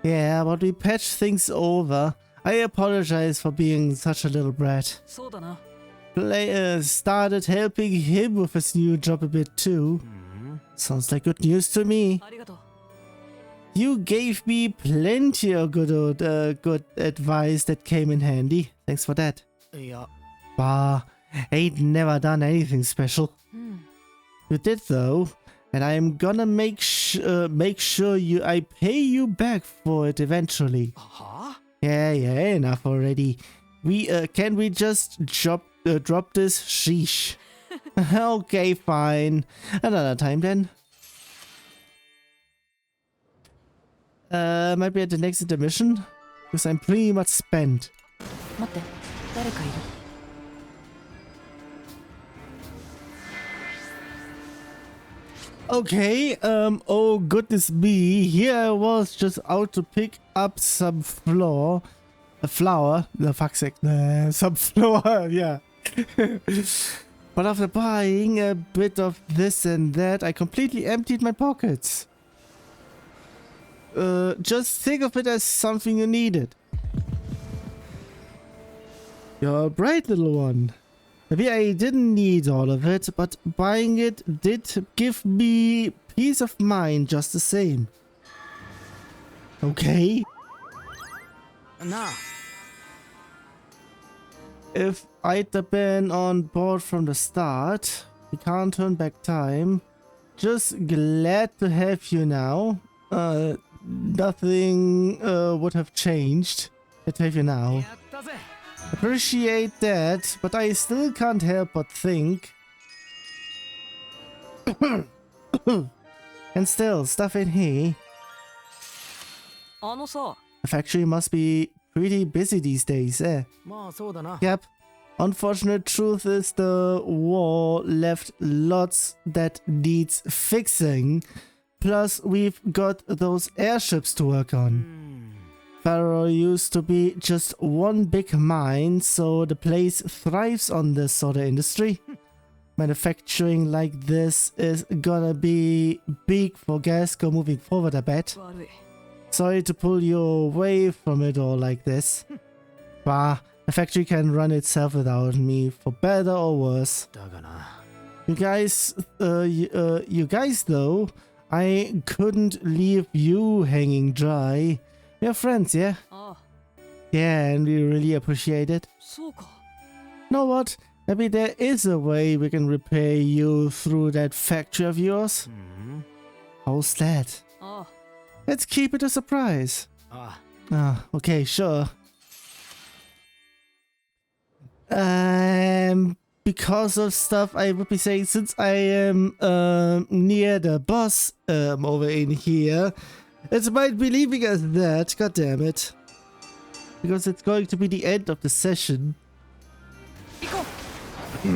Yeah, but we patched things over. I apologize for being such a little brat. Started helping him with his new job a bit too. Sounds like good news to me. You gave me plenty of good advice that came in handy. Thanks for that. Yeah. Bah, ain't never done anything special. You did though, and I'm gonna make sure I pay you back for it eventually. Huh? Yeah, enough already. Can we just drop this? Sheesh. Okay, fine. Another time then. Might be at the next intermission, because I'm pretty much spent. 待って、誰かいる。Okay, oh goodness me, here I was just out to pick up some flour, the fuck's sake, some flour, yeah. But after buying a bit of this and that, I completely emptied my pockets. Just think of it as something you needed. You're a bright little one. Maybe I didn't need all of it, but buying it did give me peace of mind just the same. Okay?なあ。 If I'd have been on board from the start, we can't turn back time. Just glad to have you now. Nothing would have changed. To have you now. やったぜ。 Appreciate that, but I still can't help but think. And still, stuff in here. あのさ。 The factory must be pretty busy these days, eh? まあそうだな。 Yep. Unfortunate truth is the war left lots that needs fixing. Plus, we've got those airships to work on. Pharaoh used to be just one big mine, so the place thrives on this sort of industry. Manufacturing like this is gonna be big for Gasco moving forward, I bet. 悪い。 Sorry to pull you away from it all like this. Bah, the factory can run itself without me, for better or worse. だがな。 You guys though, I couldn't leave you hanging dry. We're friends, yeah? ああ、 Yeah, and we really appreciate it. そうか。 Know what? Maybe there is a way we can repay you through that factory of yours. How's that? ああ。 Let's keep it a surprise. あ Ah, okay, sure. Because of stuff I would be saying, since I am near the boss over in here, it might be leaving us that, god damn it. Because it's going to be the end of the session. 行こう。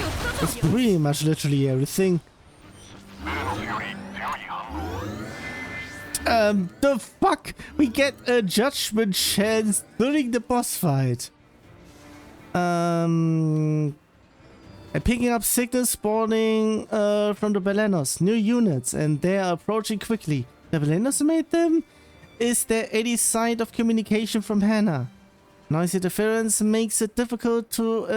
やった It's ぜ。 pretty much literally everything. The fuck? We get a judgment chance during the boss fight. I'm picking up signals spawning from the Balenos, new units, and they are approaching quickly. The Balenos made them? Is there any sign of communication from Hannah? Noise interference makes it difficult to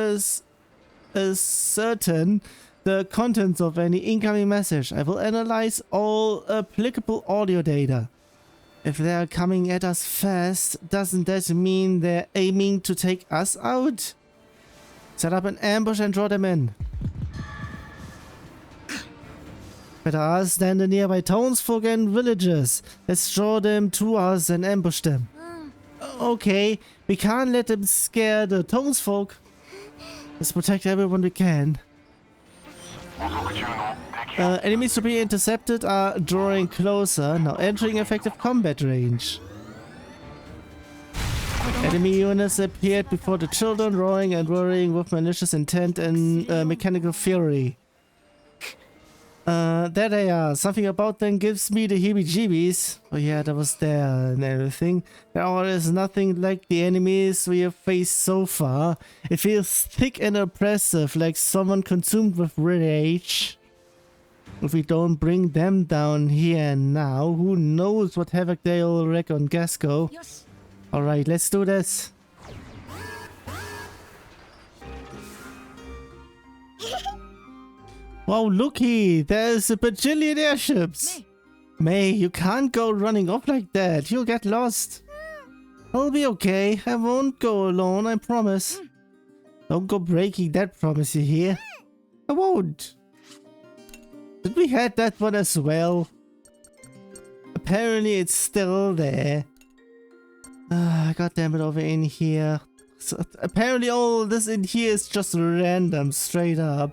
ascertain the contents of any incoming message. I will analyze all applicable audio data. If they are coming at us fast, doesn't that mean they're aiming to take us out? Set up an ambush and draw them in. Better us than the nearby townsfolk and villages. Let's draw them to us and ambush them. Okay, we can't let them scare the townsfolk. Let's protect everyone we can. Enemies to be intercepted are drawing closer, now entering effective combat range. Enemy units appeared before the children, roaring and worrying with malicious intent and mechanical fury. There they are. Something about them gives me the heebie-jeebies. Oh yeah, that was there and everything. There is nothing like the enemies we have faced so far. It feels thick and oppressive, like someone consumed with rage. If we don't bring them down here and now, who knows what havoc they'll wreak on Gasco. Alright, let's do this. Wow, looky! There's a bajillion airships! May, you can't go running off like that. You'll get lost. I'll be okay. I won't go alone, I promise. Don't go breaking that promise, you hear? I won't. Did we had that one as well? Apparently it's still there. God damn it, over in here. So, apparently all this in here is just random, straight up.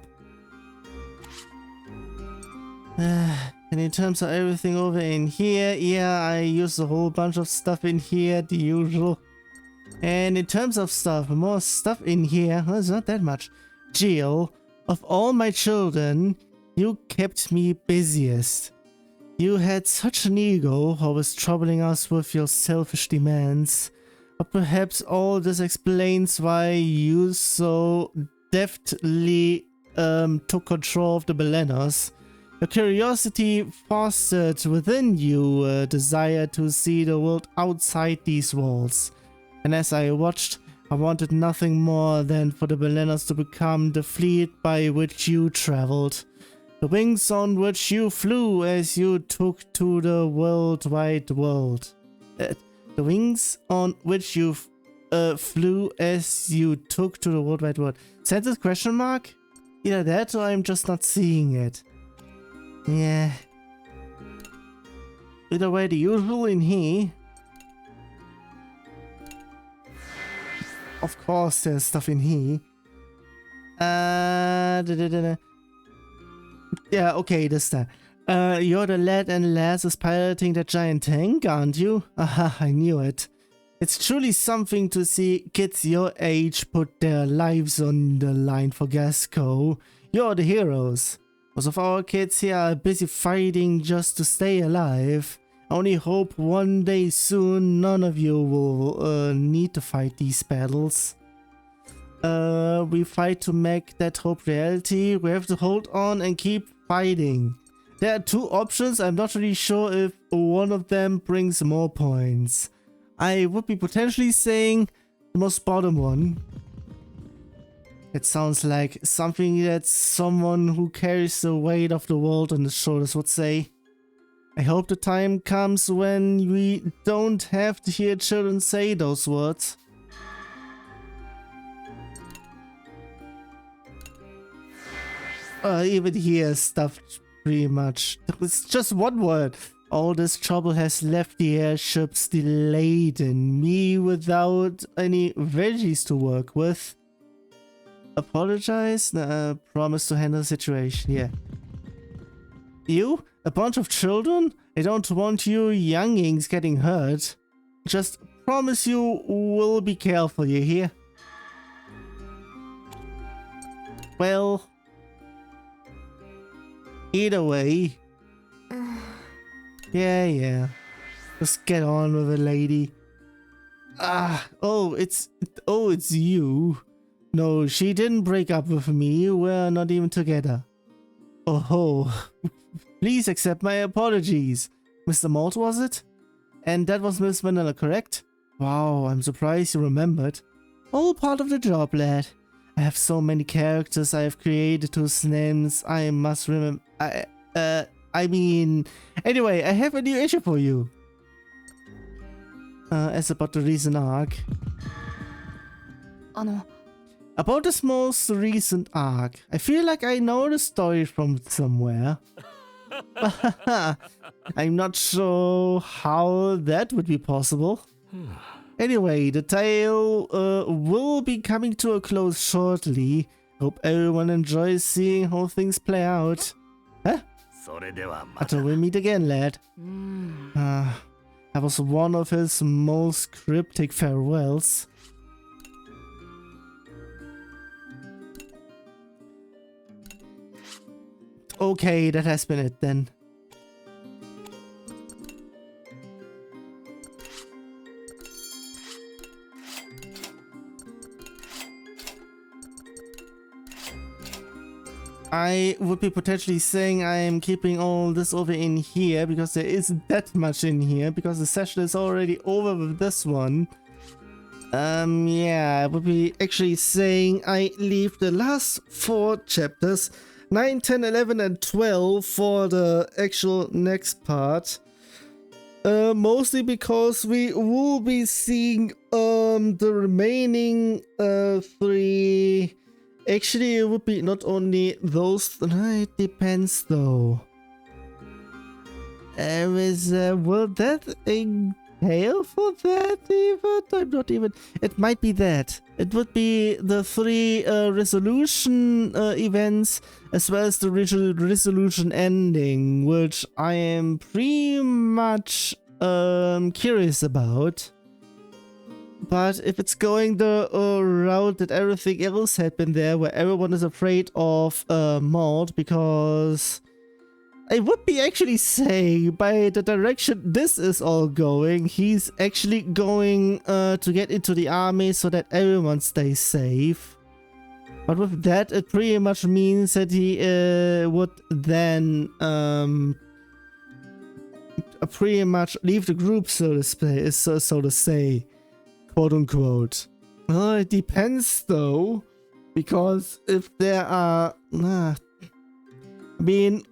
And in terms of everything over in here, yeah, I used a whole bunch of stuff in here, the usual. And in terms of stuff, more stuff in here, well, it's not that much. Jill, of all my children, you kept me busiest. You had such an ego, always troubling us with your selfish demands. But perhaps all this explains why you so deftly took control of the Belenos. Your curiosity fostered within you a desire to see the world outside these walls. And as I watched, I wanted nothing more than for the Belenos to become the fleet by which you traveled. The wings on which you flew as you took to the worldwide world. The wings on which you flew as you took to the worldwide world. Sentence question mark? Either that or I'm just not seeing it. Yeah. Either way, the usual in here. Of course there's stuff in here. Yeah, okay, this time. You're the lad and lasses piloting that giant tank, aren't you? Aha, I knew it. It's truly something to see kids your age put their lives on the line for Gasco. You're the heroes. Most of our kids here are busy fighting just to stay alive. I only hope one day soon none of you will need to fight these battles. We fight to make that hope reality. We have to hold on and keep fighting. There are two options. I'm not really sure if one of them brings more points. I would be potentially saying the most bottom one. It sounds like something that someone who carries the weight of the world on his shoulders would say. I hope the time comes when we don't have to hear children say those words. Even here stuffed pretty much. It's just one word. All this trouble has left the airships delayed and me without any veggies to work with. Apologize? Promise to handle the situation, yeah. You? A bunch of children? I don't want you youngings getting hurt. Just promise you will be careful, you hear? Well... either way. Yeah. Just get on with it, lady. It's you. No, she didn't break up with me. We're not even together. Oh, please accept my apologies. Mr. Malt, was it? And that was Miss Vanilla, correct? Wow, I'm surprised you remembered. All part of the job, lad. I have so many characters I have created whose names I must remember. Anyway, I have a new issue for you. As about the recent arc. About this most recent arc. I feel like I know the story from somewhere. I'm not sure how that would be possible. Anyway, the tale will be coming to a close shortly. Hope everyone enjoys seeing how things play out. Huh? Until we meet again, lad. That was one of his most cryptic farewells. Okay, that has been it then. I would be potentially saying I am keeping all this over in here because there isn't that much in here because the session is already over with this one. Yeah, I would be actually saying I leave the last 4 chapters 9, 10, 11 and 12 for the actual next part. Mostly because we will be seeing the remaining 3. Actually, it would be not only those. It depends though. Will that entail for that even? I'm not even. It might be that. It would be the 3 resolution events as well as the resolution ending, which I am pretty much curious about. But if it's going the route that everything else had been there, where everyone is afraid of Maud, because I would be actually saying, by the direction this is all going, he's actually going to get into the army so that everyone stays safe. But with that, it pretty much means that he would then pretty much leave the group, so to say, quote unquote. It depends though, because if there are, I mean,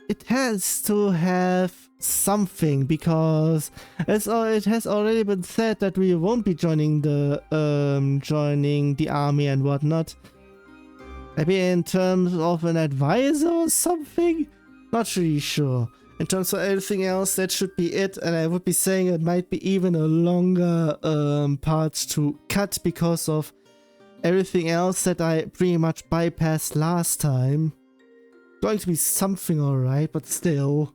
it has to have something, because it has already been said that we won't be joining the army and whatnot. Maybe in terms of an advisor or something? Not really sure. In terms of everything else, that should be it, and I would be saying it might be even a longer part to cut because of everything else that I pretty much bypassed last time. Going to be something alright, but still.